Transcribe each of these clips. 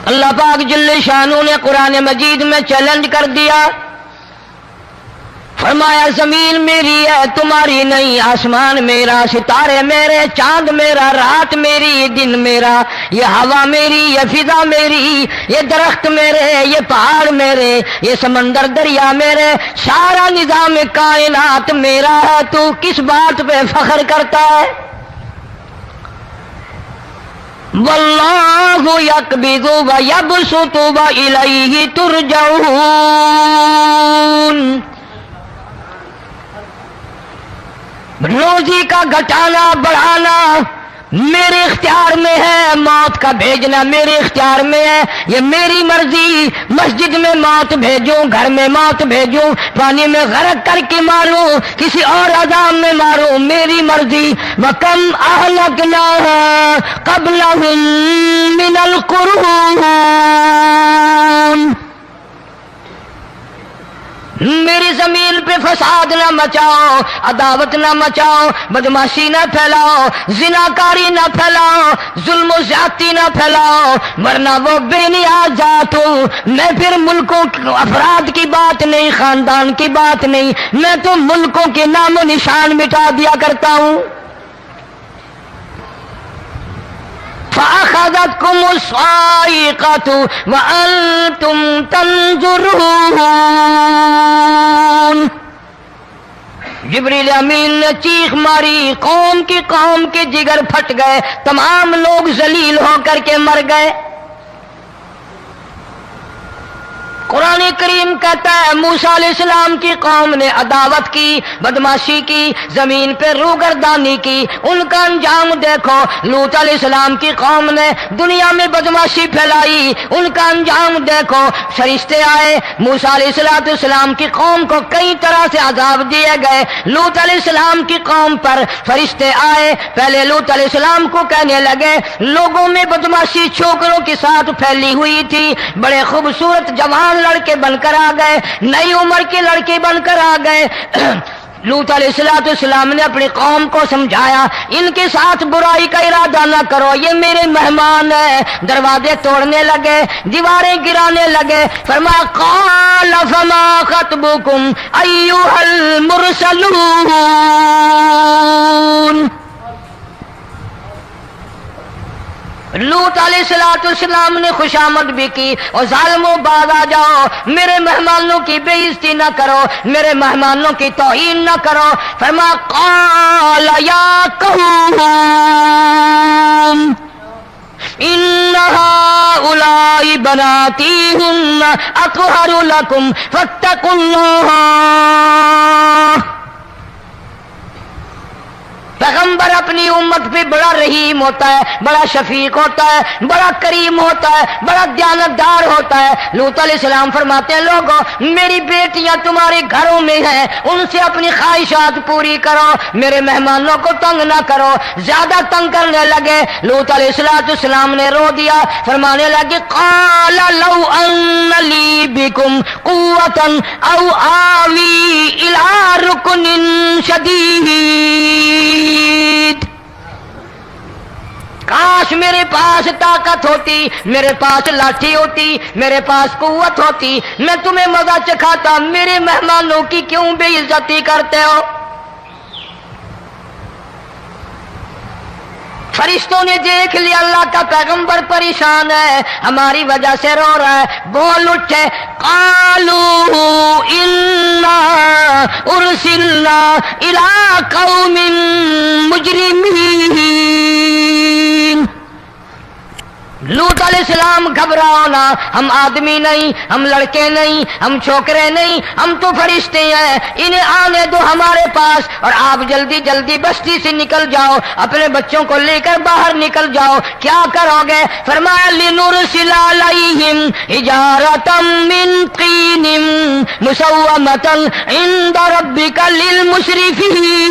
اللہ پاک جل شانہ نے قرآن مجید میں چیلنج کر دیا، فرمایا زمین میری ہے تمہاری نہیں، آسمان میرا، ستارے میرے، چاند میرا، رات میری، دن میرا، یہ ہوا میری، یہ فضا میری، یہ درخت میرے، یہ پہاڑ میرے، یہ سمندر دریا میرے، سارا نظام کائنات میرا ہے، تو کس بات پہ فخر کرتا ہے؟ واللہ یقبض ویبسط والیہ ترجعون، روزی کا گھٹانا بڑھانا میرے اختیار میں ہے، موت کا بھیجنا میرے اختیار میں ہے، یہ میری مرضی، مسجد میں موت بھیجوں، گھر میں موت بھیجوں، پانی میں غرق کر کے ماروں، کسی اور عذاب میں ماروں، میری مرضی۔ وَكَمْ أَهْلَكْنَا قَبْلَهُم مِّنَ الْقُرُونِ، میری زمین پہ فساد نہ مچاؤ، عداوت نہ مچاؤ، بدماشی نہ پھیلاؤ، زناکاری نہ پھیلاؤ، ظلم و زیادتی نہ پھیلاؤ، ورنہ وہ بے نیاز ذات ہوں۔ میں پھر ملکوں افراد کی بات نہیں، خاندان کی بات نہیں، میں تو ملکوں کے نام و نشان مٹا دیا کرتا ہوں۔ فَأَخَذَتْكُمُ الصَّاعِقَةُ وَأَنْتُمْ تَنْظُرُونَ، جبریل امین نے چیخ ماری، قوم کے جگر پھٹ گئے، تمام لوگ ذلیل ہو کر کے مر گئے۔ قرآن کریم کہتا ہے موسیٰ علیہ السلام کی قوم نے عداوت کی، بدماشی کی، زمین پہ روگردانی کی، ان کا انجام دیکھو۔ لوط علیہ السلام کی قوم نے دنیا میں بدماشی پھیلائی، ان کا انجام دیکھو۔ فرشتے آئے، موسیٰ علیہ السلام کی قوم کو کئی طرح سے عذاب دیے گئے۔ لوط علیہ السلام کی قوم پر فرشتے آئے، پہلے لوط علیہ السلام کو کہنے لگے، لوگوں میں بدماشی چھوکروں کے ساتھ پھیلی ہوئی تھی، بڑے خوبصورت جوان لڑکے بن کر آ گئے، نئی عمر کے لڑکے بن کر آ گئے۔ لوط علیہ السلام نے اپنی قوم کو سمجھایا، ان کے ساتھ برائی کا ارادہ نہ کرو، یہ میرے مہمان ہیں۔ دروازے توڑنے لگے، دیواریں گرانے لگے، فرمایا قال فما خطبکم ایھا المرسلون، لوط علیہ السلام نے خوشامد بھی کی، اور ظالموں باز آ جاؤ، میرے مہمانوں کی بے عزتی نہ کرو، میرے مہمانوں کی توہین نہ کرو۔ فرمایا قال یا قوم ان هؤلاء بناتی هن اطہر لکم فاتقوا اللہ۔ پیغمبر اپنی امت پہ بڑا رحیم ہوتا ہے، بڑا شفیق ہوتا ہے، بڑا کریم ہوتا ہے، بڑا دیانتدار ہوتا ہے۔ لوط علیہ السلام فرماتے ہیں لوگوں میری بیٹیاں تمہارے گھروں میں ہیں، ان سے اپنی خواہشات پوری کرو، میرے مہمانوں کو تنگ نہ کرو۔ زیادہ تنگ کرنے لگے، لوط علیہ السلام نے رو دیا، فرمانے لگے قال لو ان لی بکم قوة او آوی الی رکن شدید، کاش میرے پاس طاقت ہوتی، میرے پاس لاٹھی ہوتی، میرے پاس قوت ہوتی، میں تمہیں مزہ چکھاتا، میرے مہمانوں کی کیوں بے عزتی کرتے ہو؟ فرشتوں نے دیکھ لیا اللہ کا پیغمبر پریشان ہے، ہماری وجہ سے رو رہا ہے، بول اٹھے قالوا انا ارسلنا الی قوم مجرمین۔ لوط علیہ السلام گھبراؤ نہ، ہم آدمی نہیں، ہم لڑکے نہیں، ہم چھوکرے نہیں، ہم تو فرشتے ہیں، انہیں آنے دو ہمارے پاس، اور آپ جلدی جلدی بستی سے نکل جاؤ، اپنے بچوں کو لے کر باہر نکل جاؤ۔ کیا کرو گے؟ فرمایا لنرسل علیہم حجارۃ من طین مسومۃ عند ربک للمسرفین،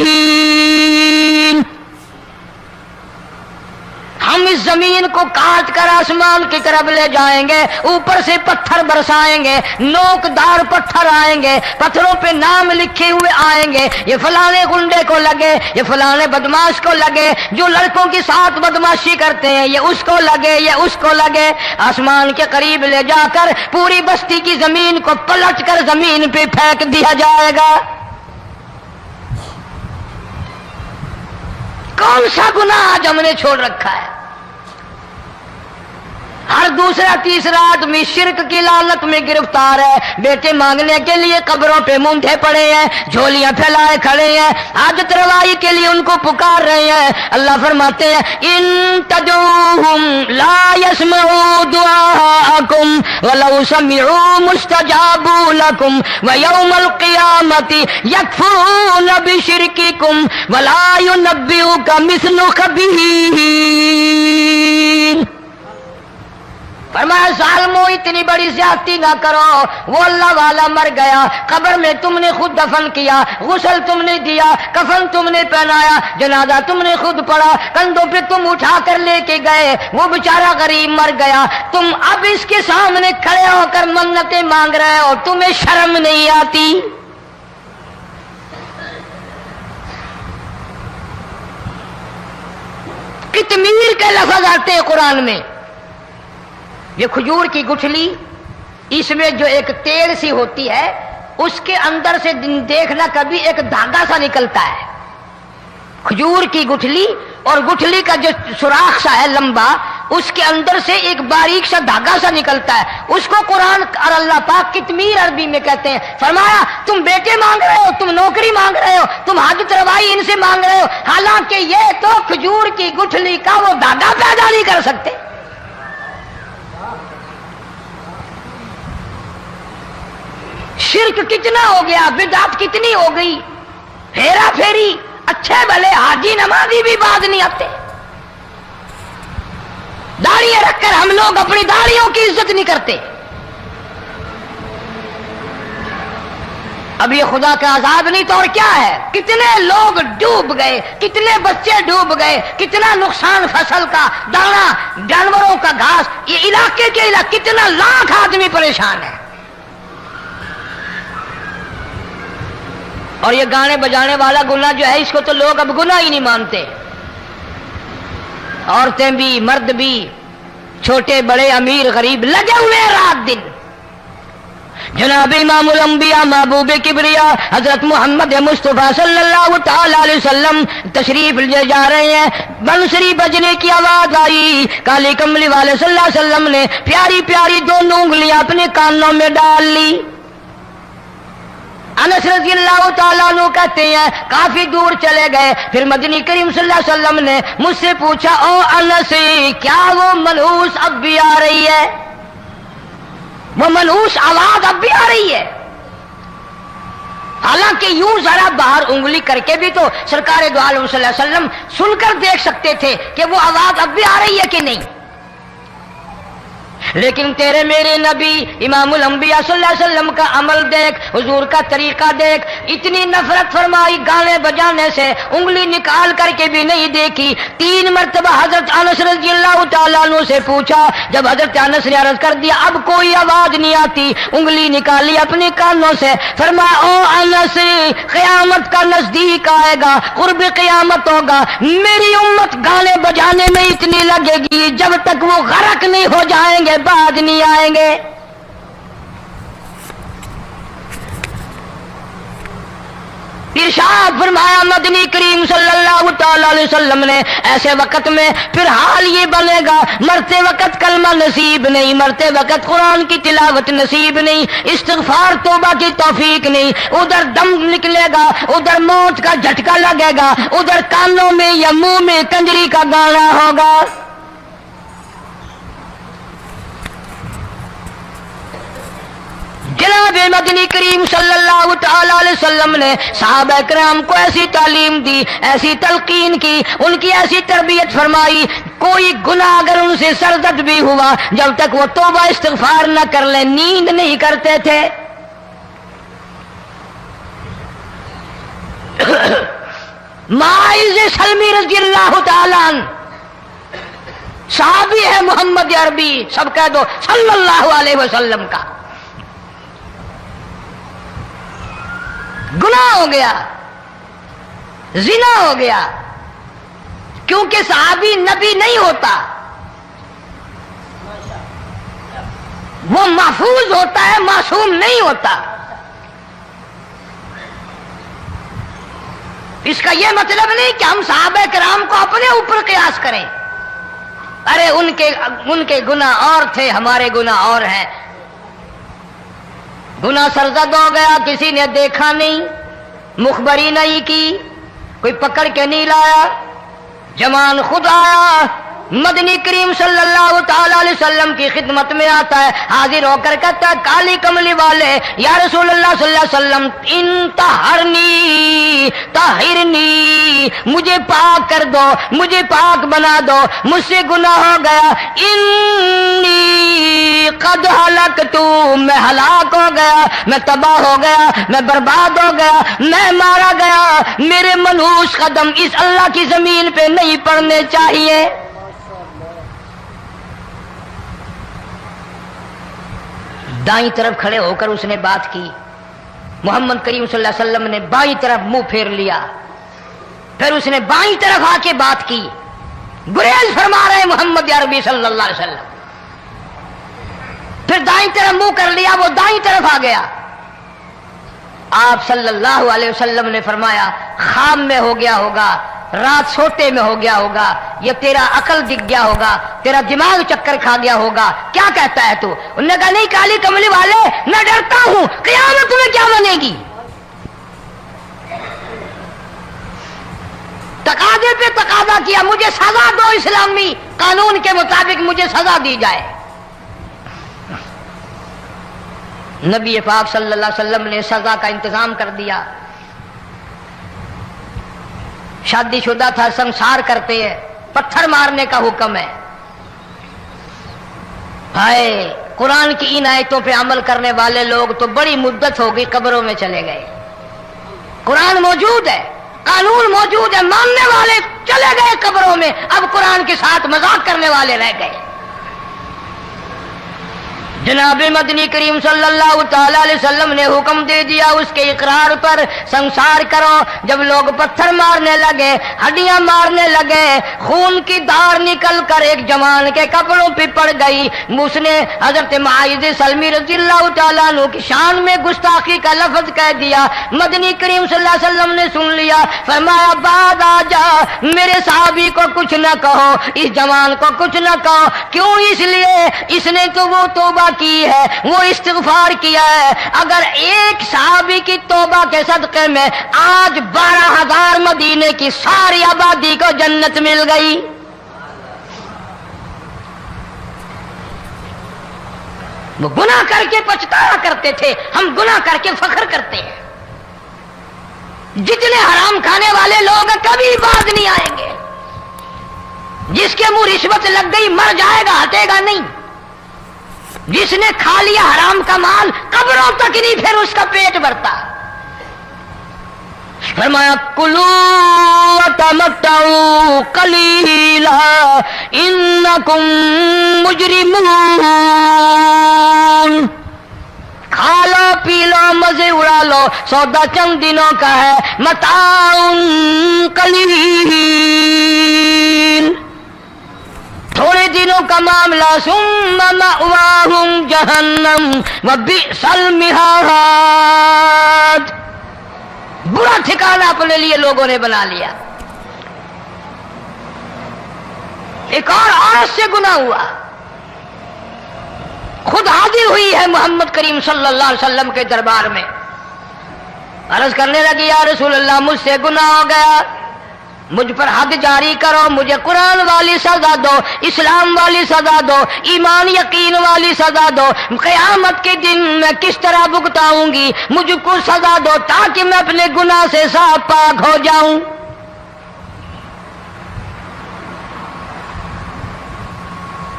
ہم اس زمین کو کاٹ کر آسمان کی طرف لے جائیں گے، اوپر سے پتھر برسائیں گے، نوکدار پتھر آئیں گے، پتھروں پہ نام لکھے ہوئے آئیں گے، یہ فلانے گنڈے کو لگے، یہ فلانے بدماش کو لگے، جو لڑکوں کے ساتھ بدماشی کرتے ہیں یہ اس کو لگے، یہ اس کو لگے۔ آسمان کے قریب لے جا کر پوری بستی کی زمین کو پلٹ کر زمین پہ پھینک دیا جائے گا۔ کون سا گناہ آج ہم نے چھوڑ رکھا ہے؟ ہر دوسرا تیسرا آدمی شرک کی لعنت میں گرفتار ہے، بیٹے مانگنے کے لیے قبروں پہ مونڈھے پڑے ہیں، جھولیاں پھیلائے کھڑے ہیں، حاجت روائی کے لیے ان کو پکار رہے ہیں۔ اللہ فرماتے ہیں ان تدعوہم لا يسمعوا دعاءکم ولو سمعوا مستجابوا لکم ویوم القیامت یکفرون بشرککم ولا ینبئک مثل خبیر۔ فرمایا ظالمو اتنی بڑی زیادتی نہ کرو، وہ اللہ والا مر گیا، قبر میں تم نے خود دفن کیا، غسل تم نے دیا، کفن تم نے پہنایا، جنازہ تم نے خود پڑھا، کندھوں پہ تم اٹھا کر لے کے گئے، وہ بیچارہ غریب مر گیا، تم اب اس کے سامنے کھڑے ہو کر منتیں مانگ رہے ہو، تمہیں شرم نہیں آتی؟ قطمیر کے لفظ آتے ہیں قرآن میں۔ یہ کھجور کی گٹھلی، اس میں جو ایک تیل سی ہوتی ہے، اس کے اندر سے دیکھنا کبھی ایک دھاگا سا نکلتا ہے۔ کھجور کی گٹھلی اور گٹھلی کا جو سوراخ سا ہے لمبا، اس کے اندر سے ایک باریک سا دھاگا سا نکلتا ہے، اس کو قرآن اور اللہ پاک قطمیر عربی میں کہتے ہیں۔ فرمایا تم بیٹے مانگ رہے ہو، تم نوکری مانگ رہے ہو، تم حاجت روائی ان سے مانگ رہے ہو، حالانکہ یہ تو کھجور کی گٹھلی کا وہ دھاگا پیدا نہیں کر سکتے۔ شرک کتنا ہو گیا، بدعت کتنی ہو گئی، ہیرا پھیری، اچھے بھلے حاجی نمازی بھی باز نہیں آتے۔ داڑیاں رکھ کر ہم لوگ اپنی داڑیوں کی عزت نہیں کرتے۔ اب یہ خدا کا عذاب نہیں تو اور کیا ہے؟ کتنے لوگ ڈوب گئے، کتنے بچے ڈوب گئے، کتنا نقصان فصل کا، دانا، جانوروں کا گھاس، یہ علاقے کے علاقے کتنا لاکھ آدمی پریشان ہے۔ اور یہ گانے بجانے والا گناہ جو ہے، اس کو تو لوگ اب گناہ ہی نہیں مانتے۔ عورتیں بھی، مرد بھی، چھوٹے بڑے، امیر غریب لگے ہوئے رات دن۔ جناب امام الانبیاء محبوب کبریا حضرت محمد مصطفیٰ صلی اللہ تعالی علیہ وسلم تشریف لے جا رہے ہیں، بنسری بجنے کی آواز آئی، کالی کملی والے صلی اللہ علیہ وسلم نے پیاری پیاری دونوں انگلیاں اپنے کانوں میں ڈال لی۔ انس رضی اللہ تعالیٰ عنہ کہتے ہیں کافی دور چلے گئے، پھر مدنی کریم صلی اللہ علیہ وسلم نے مجھ سے پوچھا او انس، کیا وہ منحوس اب بھی آ رہی ہے؟ وہ منحوس آواز اب بھی آ رہی ہے؟ حالانکہ یوں ذرا باہر انگلی کر کے بھی تو سرکار دو عالم صلی اللہ علیہ وسلم سن کر دیکھ سکتے تھے کہ وہ آواز اب بھی آ رہی ہے کہ نہیں۔ لیکن تیرے میرے نبی امام الانبیاء صلی اللہ علیہ وسلم کا عمل دیکھ، حضور کا طریقہ دیکھ، اتنی نفرت فرمائی گانے بجانے سے، انگلی نکال کر کے بھی نہیں دیکھی۔ 3 مرتبہ حضرت انس رضی اللہ تعالیٰ عنہ سے پوچھا، جب حضرت انس نے عرض کر دیا اب کوئی آواز نہیں آتی، انگلی نکالی اپنے کانوں سے، فرمایا او انس، قیامت کا نزدیک آئے گا، قرب قیامت ہوگا، میری امت گانے بجانے میں اتنی لگے گی جب تک وہ غرق نہیں ہو جائیں گے بعد نہیں آئیں گے۔ ارشاد فرمایا مدنی کریم صلی اللہ تعالی علیہ وسلم نے ایسے وقت میں پھر حال یہ بنے گا، مرتے وقت کلمہ نصیب نہیں، مرتے وقت قرآن کی تلاوت نصیب نہیں، استغفار توبہ کی توفیق نہیں، ادھر دم نکلے گا، ادھر موت کا جھٹکا لگے گا، ادھر کانوں میں یا منہ میں کنجری کا گانا ہوگا۔ جناب مدنی کریم صلی اللہ تعالی علیہ وسلم نے صحابہ کرام کو ایسی تعلیم دی، ایسی تلقین کی، ان کی ایسی تربیت فرمائی، کوئی گناہ اگر ان سے سرزد بھی ہوا جب تک وہ توبہ استغفار نہ کر لیں نیند نہیں کرتے تھے۔ ماعز سلمی رضی اللہ تعالی عنہ صحابی ہے محمد عربی، سب کہہ دو صلی اللہ علیہ وسلم کا، گناہ ہو گیا، زنا ہو گیا، کیونکہ صحابی نبی نہیں ہوتا، وہ محفوظ ہوتا ہے، معصوم نہیں ہوتا۔ اس کا یہ مطلب نہیں کہ ہم صحابہ کرام کو اپنے اوپر قیاس کریں، ارے ان کے گناہ اور تھے، ہمارے گناہ اور ہیں۔ گناہ سرزد ہو گیا، کسی نے دیکھا نہیں، مخبری نہیں کی، کوئی پکڑ کے نہیں لایا، جمان خود آیا، مدنی کریم صلی اللہ تعالی علیہ وسلم کی خدمت میں آتا ہے، حاضر ہو کر کہتا ہے کالی کملی والے یا رسول اللہ صلی اللہ علیہ وسلم انتہرنی طہرنی، مجھے پاک کر دو، مجھے پاک بنا دو، مجھ سے گناہ ہو گیا، انی قد ہلکت، میں ہلاک ہو گیا، میں تباہ ہو گیا، میں برباد ہو گیا، میں مارا گیا، میرے منحوس قدم اس اللہ کی زمین پہ نہیں پڑنے چاہیے۔ دائیں طرف کھڑے ہو کر اس نے بات کی، محمد کریم صلی اللہ علیہ وسلم نے بائیں طرف منہ پھیر لیا، پھر اس نے بائیں طرف آ کے بات کی، گریز فرما رہے محمد عربی صلی اللہ علیہ وسلم، پھر دائیں طرف منہ کر لیا، وہ دائیں طرف آ گیا۔ آپ صلی اللہ علیہ وسلم نے فرمایا خواب میں ہو گیا ہوگا، رات سوتے میں ہو گیا ہوگا، یہ تیرا عقل دکھ گیا ہوگا، تیرا دماغ چکر کھا گیا ہوگا، کیا کہتا ہے تو؟ انہوں نے کہا نہیں کالی کملی والے، میں ڈرتا ہوں قیامت میں کیا بنے گی، تقاضے پہ تقاضا کیا، مجھے سزا دو، اسلامی قانون کے مطابق مجھے سزا دی جائے۔ نبی پاک صلی اللہ علیہ وسلم نے سزا کا انتظام کر دیا۔ شادی شدہ تھا، سنسار کرتے ہیں، پتھر مارنے کا حکم ہے۔ ہائے قرآن کی ان آیتوں پہ عمل کرنے والے لوگ تو بڑی مدت ہو گئی قبروں میں چلے گئے۔ قرآن موجود ہے، قانون موجود ہے، ماننے والے چلے گئے قبروں میں، اب قرآن کے ساتھ مذاق کرنے والے رہ گئے۔ جناب مدنی کریم صلی اللہ تعالی علیہ وسلم نے حکم دے دیا اس کے اقرار پر سنسار کرو۔ جب لوگ پتھر مارنے لگے، ہڈیاں مارنے لگے، خون کی دھار نکل کر ایک جوان کے کپڑوں پہ پڑ گئی، اس نے حضرت معاذ سلمی رضی اللہ تعالیٰ عنہ کی شان میں گستاخی کا لفظ کہہ دیا۔ مدنی کریم صلی اللہ علیہ وسلم نے سن لیا، فرمایا بعد آ جا، میرے صحابی کو کچھ نہ کہو، اس جوان کو کچھ نہ کہو۔ کیوں؟ اس لیے اس نے تو وہ توبہ کی ہے، وہ استغفار کیا ہے۔ اگر ایک صحابی کی توبہ کے صدقے میں آج 12,000 مدینے کی ساری آبادی کو جنت مل گئی۔ وہ گناہ کر کے پچھتایا کرتے تھے، ہم گناہ کر کے فخر کرتے ہیں۔ جتنے حرام کھانے والے لوگ کبھی باز نہیں آئیں گے۔ جس کے منہ رشوت لگ گئی مر جائے گا، ہٹے گا نہیں۔ جس نے کھا لیا حرام کا مال قبروں تک نہیں پھر اس کا پیٹ بھرتا۔ فرمایا کلو وتمتعوا قلیلا انکم مجرمون، کھا لو پی لو مزے اڑا لو، سودا چند دنوں کا ہے، متاع قلیل، تھوڑے دنوں کا معاملہ، ثم مأواہم جہنم وبئس المہاد، برا ٹھکانہ اپنے لیے لوگوں نے بنا لیا۔ ایک اور عورت سے گناہ ہوا، خود حاضر ہوئی ہے محمد کریم صلی اللہ علیہ وسلم کے دربار میں، عرض کرنے لگی یا رسول اللہ مجھ سے گناہ ہو گیا، مجھ پر حد جاری کرو، مجھے قرآن والی سزا دو، اسلام والی سزا دو، ایمان یقین والی سزا دو، قیامت کے دن میں کس طرح بھگتاؤں گی، مجھ کو سزا دو تاکہ میں اپنے گناہ سے صاف پاک ہو جاؤں۔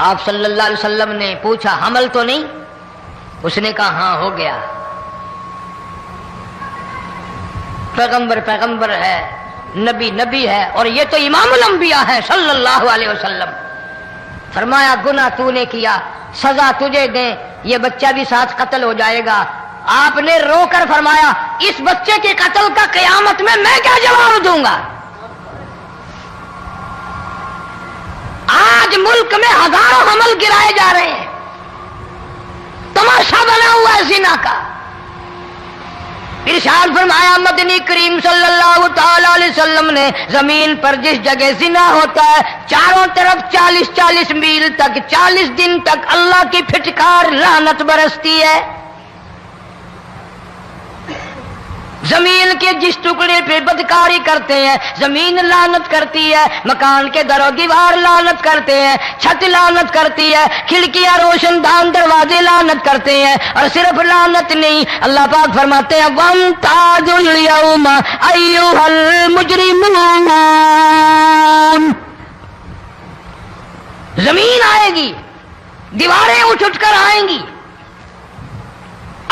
آپ صلی اللہ علیہ وسلم نے پوچھا حمل تو نہیں؟ اس نے کہا ہاں ہو گیا۔ پیغمبر ہے، نبی ہے، اور یہ تو امام الانبیاء ہے صلی اللہ علیہ وسلم۔ فرمایا گناہ تو نے کیا، سزا تجھے دیں، یہ بچہ بھی ساتھ قتل ہو جائے گا۔ آپ نے رو کر فرمایا اس بچے کے قتل کا قیامت میں کیا جواب دوں گا؟ آج ملک میں ہزاروں حمل گرائے جا رہے ہیں، تماشا بنا ہوا ہے زنا کا۔ ارشاد فرمایا مدنی کریم صلی اللہ تعالی علیہ وسلم نے زمین پر جس جگہ زنا ہوتا ہے چاروں طرف 40 میل تک 40 دن تک اللہ کی پھٹکار لعنت برستی ہے۔ زمین کے جس ٹکڑے پہ بدکاری کرتے ہیں زمین لعنت کرتی ہے، مکان کے در و دیوار لعنت کرتے ہیں، چھت لعنت کرتی ہے، کھڑکیاں روشن دان دروازے لعنت کرتے ہیں۔ اور صرف لعنت نہیں، اللہ پاک فرماتے ہیں وَامْتَازُوا الْيَوْمَ أَيُّهَا الْمُجْرِمُونَ۔ زمین آئے گی، دیواریں اٹھ کر آئیں گی،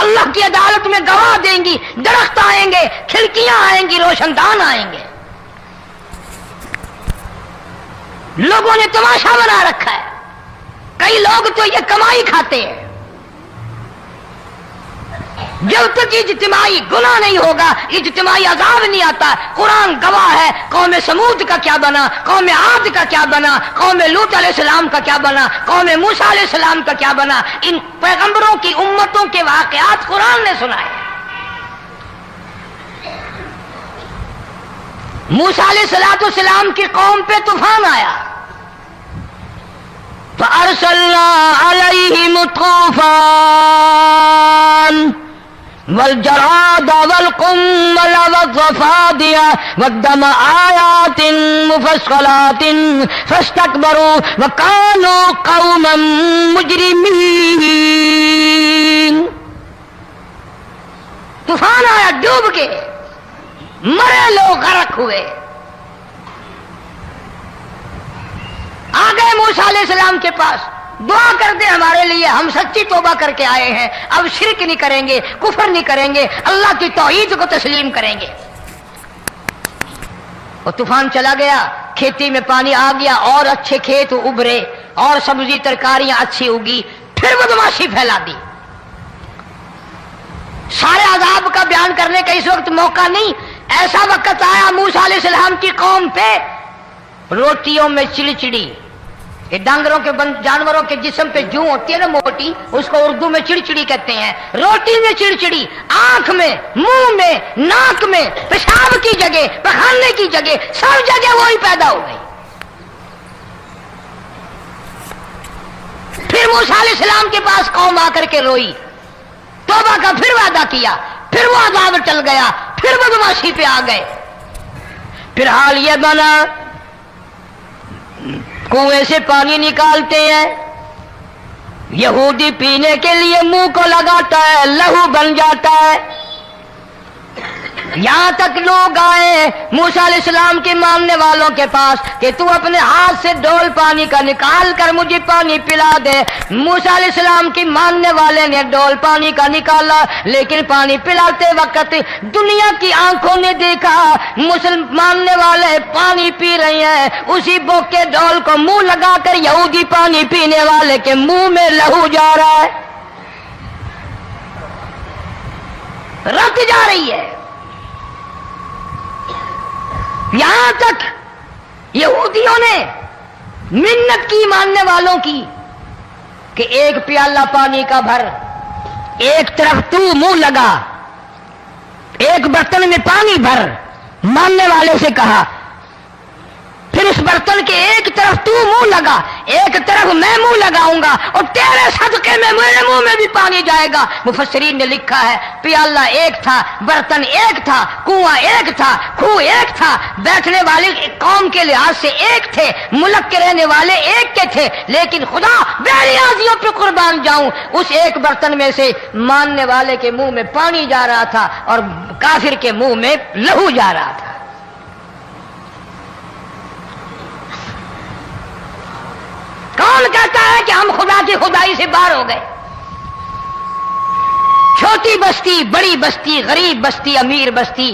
اللہ کی عدالت میں گواہ دیں گی، درخت آئیں گے، کھڑکیاں آئیں گی، روشن دان آئیں گے۔ لوگوں نے تماشا بنا رکھا ہے، کئی لوگ تو یہ کمائی کھاتے ہیں۔ جب تک اجتماعی گناہ نہیں ہوگا اجتماعی عذاب نہیں آتا۔ قرآن گواہ ہے، قوم سمود کا کیا بنا، قوم عاد کا کیا بنا، قوم لوط علیہ السلام کا کیا بنا، قوم موسیٰ علیہ السلام کا کیا بنا۔ ان پیغمبروں کی امتوں کے واقعات قرآن نے سنائے۔ موسیٰ علیہ السلام کی قوم پہ طوفان آیا، فَأَرْسَلْنَا عَلَيْهِمُ الطُّوفَانَ والجراد والقمل والضفادع والدم آيات مفصلات فاستكبروا وكانوا قوما مجرمين۔ طوفان آیا، ڈوب کے مرے لوگ، غرق ہوئے۔ آ گئے موسیٰ علیہ السلام کے پاس، دعا کر دیں ہمارے لیے، ہم سچی توبہ کر کے آئے ہیں، اب شرک نہیں کریں گے، کفر نہیں کریں گے، اللہ کی توحید کو تسلیم کریں گے۔ اور طوفان چلا گیا، کھیتی میں پانی آ گیا، اور اچھے کھیت ابھرے، اور سبزی ترکاریاں اچھی اگی، پھر بدماشی پھیلا دی۔ سارے عذاب کا بیان کرنے کا اس وقت موقع نہیں۔ ایسا وقت آیا موسیٰ علیہ السلام کی قوم پہ، روٹیوں میں چڑچڑی، یہ ڈانگروں کے جانوروں کے جسم پہ جوں ہوتی ہے نا موٹی، اس کو اردو میں چڑچڑی کہتے ہیں۔ روٹی میں چڑچڑی، آنکھ میں، منہ میں، ناک میں، پیشاب کی جگہ، پخانے کی جگہ، سب جگہ وہی پیدا ہو گئی۔ پھر موسیٰ علیہ السلام کے پاس قوم آ کر کے روئی، توبہ کا پھر وعدہ کیا، پھر وہ عذاب ٹل گیا، پھر بدماشی پہ آ گئے۔ پھر حال یہ بنا کنویں سے پانی نکالتے ہیں، یہودی پینے کے لیے منہ کو لگاتا ہے، لہو بن جاتا ہے۔ یہاں تک لوگ آئے موسیٰ علیہ السلام کے ماننے والوں کے پاس کہ تو اپنے ہاتھ سے ڈول پانی کا نکال کر مجھے پانی پلا دے۔ موسیٰ علیہ السلام کی ماننے والے نے ڈول پانی کا نکالا، لیکن پانی پلاتے وقت دنیا کی آنکھوں نے دیکھا ماننے والے پانی پی رہے ہیں، اسی بوک کے ڈول کو منہ لگا کر یہودی پانی پینے والے کے منہ میں لہو جا رہا ہے، رت جا رہی ہے۔ یہاں تک یہودیوں نے منت کی ماننے والوں کی کہ ایک پیالہ پانی کا بھر، ایک طرف تو منہ لگا، ایک برتن میں پانی بھر، ماننے والے سے کہا۔ پھر اس برتن کے ایک طرف تو منہ لگا، ایک طرف میں منہ لگاؤں گا، اور تیرے صدقے میں میرے منہ میں بھی پانی جائے گا۔ مفسرین نے لکھا ہے پیالہ ایک تھا، برتن ایک تھا، کنواں ایک تھا، کھوہ ایک تھا، بیٹھنے والے قوم کے لحاظ سے ایک تھے، ملک کے رہنے والے ایک کے تھے، لیکن خدا بے نیازیوں پہ قربان جاؤں، اس ایک برتن میں سے ماننے والے کے منہ میں پانی جا رہا تھا اور کافر کے منہ میں لہو جا رہا تھا۔ کون کہتا ہے کہ ہم خدا کی خدائی سے باہر ہو گئے؟ چھوٹی بستی، بڑی بستی، غریب بستی، امیر بستی،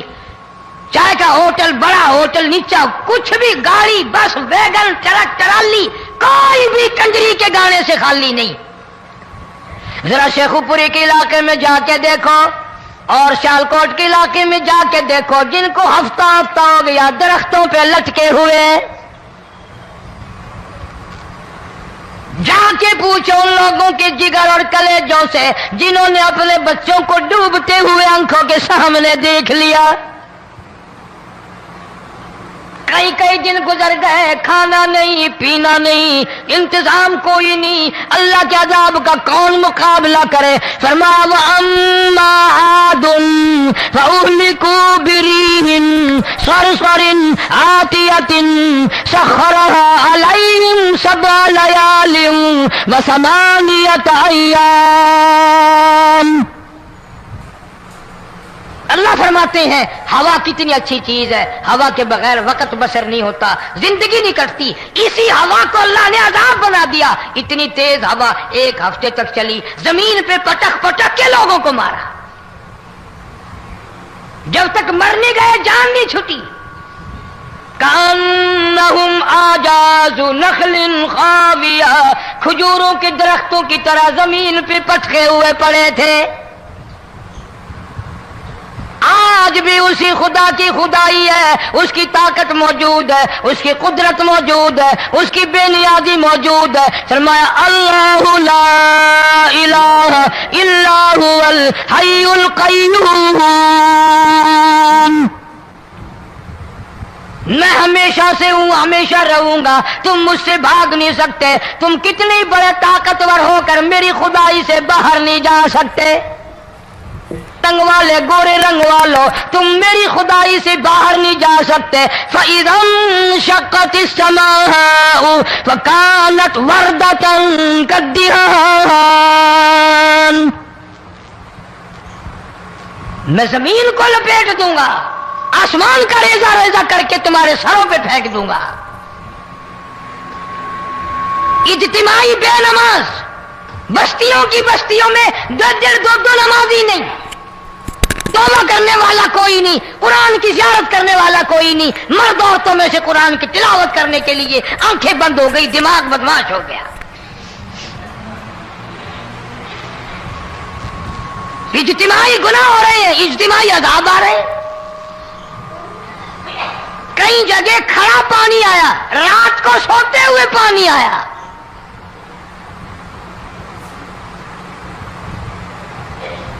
چائے کا ہوٹل، بڑا ہوٹل، نیچا کچھ بھی، گاڑی، بس، ویگن، ٹرک، ٹرالی، کوئی بھی کنجری کے گانے سے خالی نہیں. ذرا شیخو پوری کے علاقے میں جا کے دیکھو اور سیالکوٹ کے علاقے میں جا کے دیکھو جن کو ہفتہ ہفتہ ہو گیا درختوں پہ لٹکے ہوئے. جا کے پوچھو ان لوگوں کے جگر اور کلیجوں سے جنہوں نے اپنے بچوں کو ڈوبتے ہوئے آنکھوں کے سامنے دیکھ لیا. کئی دن گزر گئے، کھانا نہیں، پینا نہیں، انتظام کوئی نہیں. اللہ کے عذاب کا کون مقابلہ کرے؟ فرمایا وَأَمَّا عَادٌ فَأُهْلِكُوا بِرِيحٍ صَرْصَرٍ عَاتِيَةٍ سَخَّرَهَا عَلَيْهِمْ 7 لَيَالٍ و8 أَيَّامٍ. اللہ فرماتے ہیں ہوا کتنی اچھی چیز ہے، ہوا کے بغیر وقت بسر نہیں ہوتا، زندگی نہیں کٹتی. اسی ہوا کو اللہ نے عذاب بنا دیا. اتنی تیز ہوا 1 ہفتے تک چلی، زمین پہ پٹک پٹک کے لوگوں کو مارا. جب تک مرنے گئے جان نہیں چھٹی. کأنہم اعجاز نخل خاویہ، کھجوروں کے درختوں کی طرح زمین پہ پٹکے ہوئے پڑے تھے. آج بھی اسی خدا کی خدائی ہے، اس کی طاقت موجود ہے، اس کی قدرت موجود ہے، اس کی بے نیازی موجود ہے. فرمایا اللہ لا الہ الا هو الحی القیوم. میں ہمیشہ سے ہوں، ہمیشہ رہوں گا، تم مجھ سے بھاگ نہیں سکتے. تم کتنی بڑے طاقتور ہو کر میری خدائی سے باہر نہیں جا سکتے. رنگ والے، گورے رنگ والو، تم میری خدائی سے باہر نہیں جا سکتے. فَإِذَا انشَقَّتِ السَّمَاءُ فَكَانَتْ وَرْدَةً كَالدِّهَانِ. میں زمین کو لپیٹ دوں گا، آسمان کا ریزہ ریزہ کر کے تمہارے سروں پہ پھینک دوں گا. اجتماعی بے نماز، بستیوں کی بستیوں میں 2 نمازی نہیں، توبہ کرنے والا کوئی نہیں، قرآن کی زیارت کرنے والا کوئی نہیں. مرد عورتوں میں سے قرآن کی تلاوت کرنے کے لیے آنکھیں بند ہو گئی، دماغ بدماش ہو گیا. اجتماعی گناہ ہو رہے ہیں، اجتماعی عذاب آ رہے ہیں. کئی جگہ کھڑا پانی آیا، رات کو سوتے ہوئے پانی آیا.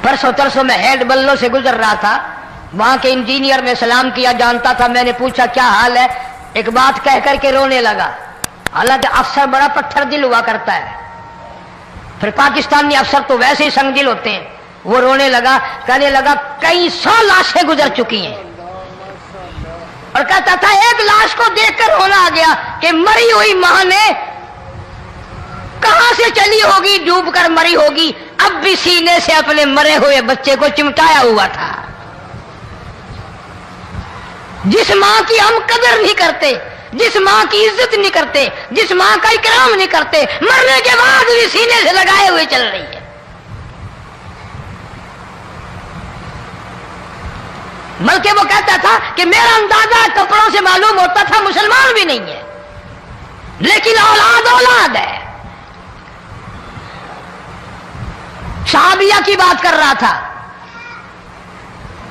پرسوں ترسوں میں ہیڈ بلوں سے گزر رہا تھا، وہاں کے انجینئر نے سلام کیا، جانتا تھا. میں نے پوچھا کیا حال ہے؟ ایک بات کہہ کر کے رونے لگا. حالانکہ افسر بڑا پتھر دل ہوا کرتا ہے، پھر پاکستانی افسر تو ویسے ہی سنگ دل ہوتے ہیں. وہ رونے لگا، کہنے لگا کئی 100 لاشیں گزر چکی ہیں، اور کہتا تھا ایک لاش کو دیکھ کر رونا آ گیا کہ مری ہوئی ماں نے کہاں سے چلی ہوگی، ڈوب کر مری ہوگی، اب بھی سینے سے اپنے مرے ہوئے بچے کو چمٹایا ہوا تھا. جس ماں کی ہم قدر نہیں کرتے، جس ماں کی عزت نہیں کرتے، جس ماں کا اکرام نہیں کرتے، مرنے کے بعد بھی سینے سے لگائے ہوئے چل رہی ہے. بلکہ وہ کہتا تھا کہ میرا اندازہ کپڑوں سے معلوم ہوتا تھا مسلمان بھی نہیں ہے، لیکن اولاد ہے. صحابیہ کی بات کر رہا تھا،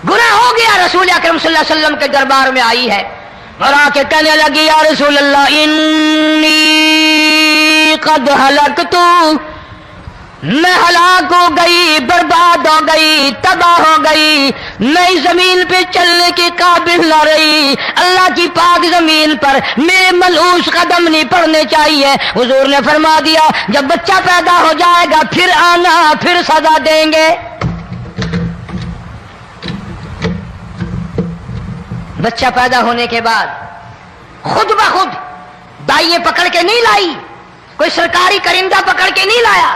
گناہ ہو گیا، رسول اکرم صلی اللہ علیہ وسلم کے دربار میں آئی ہے اور آ کے کہنے لگی یا رسول اللہ انی قد ہلکت، میں ہلاک ہو گئی، برباد ہو گئی، تباہ ہو گئی، میں اس زمین پہ چلنے کے قابل نہ رہی. اللہ کی پاک زمین پر میرے ملعوس قدم نہیں پڑنے چاہیے. حضور نے فرما دیا جب بچہ پیدا ہو جائے گا پھر آنا، پھر سزا دیں گے. بچہ پیدا ہونے کے بعد خود بخود دائیں پکڑ کے نہیں لائی، کوئی سرکاری کرندہ پکڑ کے نہیں لایا،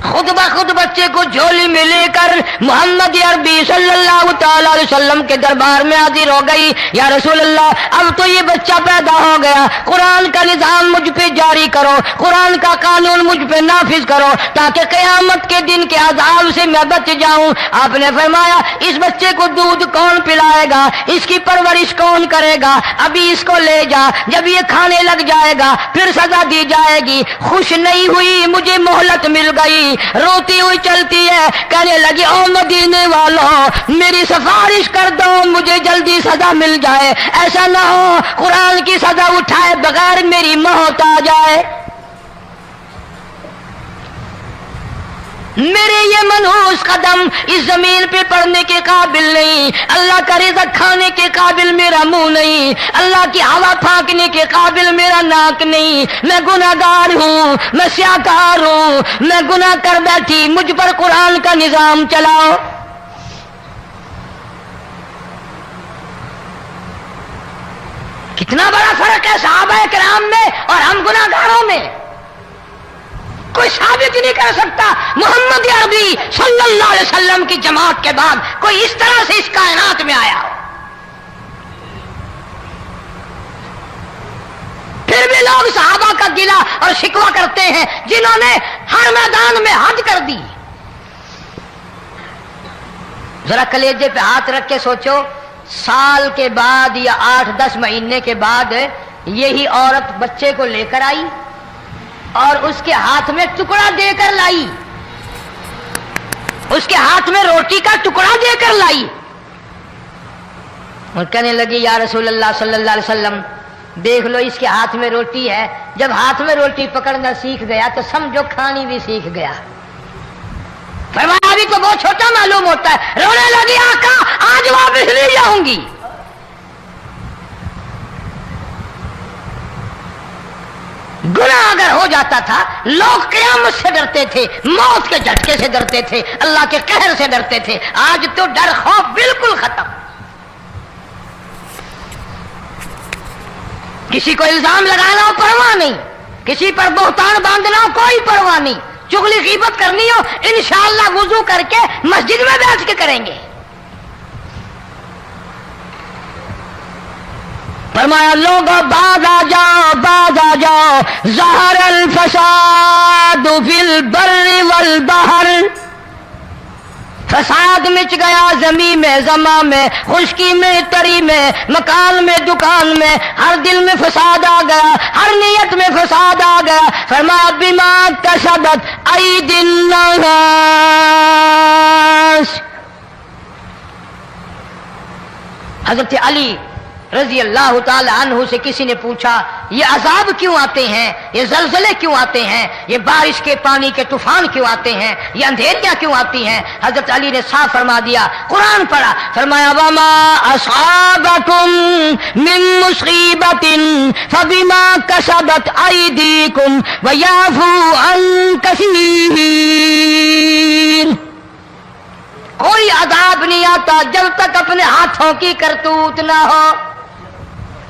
خود بخود بچے کو جھولی میں لے کر محمد عربی صلی اللہ تعالی علیہ وسلم کے دربار میں حاضر ہو گئی. یا رسول اللہ اب تو یہ بچہ پیدا ہو گیا, قرآن کا نظام مجھ پہ جاری کرو, قرآن کا قانون مجھ پہ نافذ کرو تاکہ قیامت کے دن کے عذاب سے میں بچ جاؤں. آپ نے فرمایا اس بچے کو دودھ کون پلائے گا, اس کی پرورش کون کرے گا, ابھی اس کو لے جا, جب یہ کھانے لگ جائے گا پھر سزا دی جائے گی. خوش نہیں ہوئی, مجھے مہلت مل گئی, روتی ہوئی چلتی ہے, کہنے لگی او مدینے والوں میری سفارش کر دو, مجھے جلدی سزا مل جائے, ایسا نہ ہو قرآن کی سزا اٹھائے بغیر میری موت آ جائے. میرے یہ منحوس قدم اس زمین پہ پڑنے کے قابل نہیں, اللہ کا رزق کھانے کے قابل میرا منہ نہیں, اللہ کی ہوا پھانکنے کے قابل میرا ناک نہیں, میں گناہگار ہوں, میں سیاکار ہوں, میں گناہ کر بیٹھی, مجھ پر قرآن کا نظام چلاؤ. کتنا بڑا فرق ہے صحابہ کرام میں اور ہم گناہگاروں میں. کوئی ثابت نہیں کر سکتا محمد عربی صلی اللہ علیہ وسلم کی جماعت کے بعد کوئی اس طرح سے اس کائنات میں آیا ہو. پھر بھی لوگ صحابہ کا گلہ اور شکوہ کرتے ہیں جنہوں نے ہر میدان میں حج کر دی. ذرا کلیجے پہ ہاتھ رکھ کے سوچو, سال کے بعد یا 8-10 مہینے کے بعد یہی عورت بچے کو لے کر آئی اور اس کے ہاتھ میں ٹکڑا دے کر لائی, اس کے ہاتھ میں روٹی کا ٹکڑا دے کر لائی اور کہنے لگی یا رسول اللہ صلی اللہ علیہ وسلم دیکھ لو اس کے ہاتھ میں روٹی ہے, جب ہاتھ میں روٹی پکڑنا سیکھ گیا تو سمجھو کھانی بھی سیکھ گیا. فرمایا ابھی تو بہت چھوٹا معلوم ہوتا ہے. رونے لگی آقا آج واپس لے جاؤں گی. گناہ اگر ہو جاتا تھا لوگ قیامت سے ڈرتے تھے, موت کے جھٹکے سے ڈرتے تھے, اللہ کے قہر سے ڈرتے تھے. آج تو ڈر خوف بالکل ختم. کسی کو الزام لگانا ہو پرواہ نہیں, کسی پر بہتان باندھنا ہو کوئی پرواہ نہیں, چغلی غیبت کرنی ہو انشاءاللہ وضو کر کے مسجد میں بیٹھ کے کریں گے. فرمایا لوگوں باز آ جاؤ ظہر الفساد فی البر والبحر. فساد مچ گیا زمین میں, زماں میں, خشکی میں, تری میں, مکان میں, دکان میں, ہر دل میں فساد آ گیا, ہر نیت میں فساد آ گیا. فرمایا بما کسبت ایدی الناس. حضرت علی رضی اللہ تعالی عنہ سے کسی نے پوچھا یہ عذاب کیوں آتے ہیں, یہ زلزلے کیوں آتے ہیں, یہ بارش کے پانی کے طوفان کیوں آتے ہیں, یہ اندھیریاں کیوں آتی ہیں؟ حضرت علی نے صاف فرما دیا, قرآن پڑھا, فرمایا وما اصابکم من مصیبت فبما کسبت ایدیکم ویعفو عن کثیر. کوئی عذاب نہیں آتا جب تک اپنے ہاتھوں کی کرتوت نہ ہو.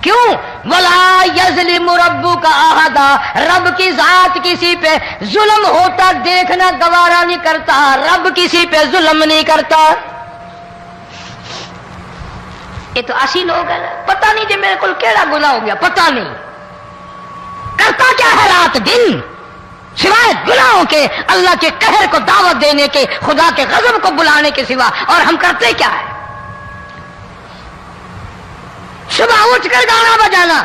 کیوں؟ ولا یظلم ربک احدا, رب کی ذات کسی پہ ظلم ہوتا دیکھنا گوارا نہیں کرتا, رب کسی پہ ظلم نہیں کرتا. یہ تو اسی لوگ ہیں, پتہ نہیں جی میرے کو کیڑا گناہ ہو گیا, پتہ نہیں کرتا کیا ہے رات دن سوائے گناہوں کے, اللہ کے قہر کو دعوت دینے کے, خدا کے غضب کو بلانے کے سوا. اور ہم کرتے کیا ہے؟ صبح اٹھ کر گانا بجانا,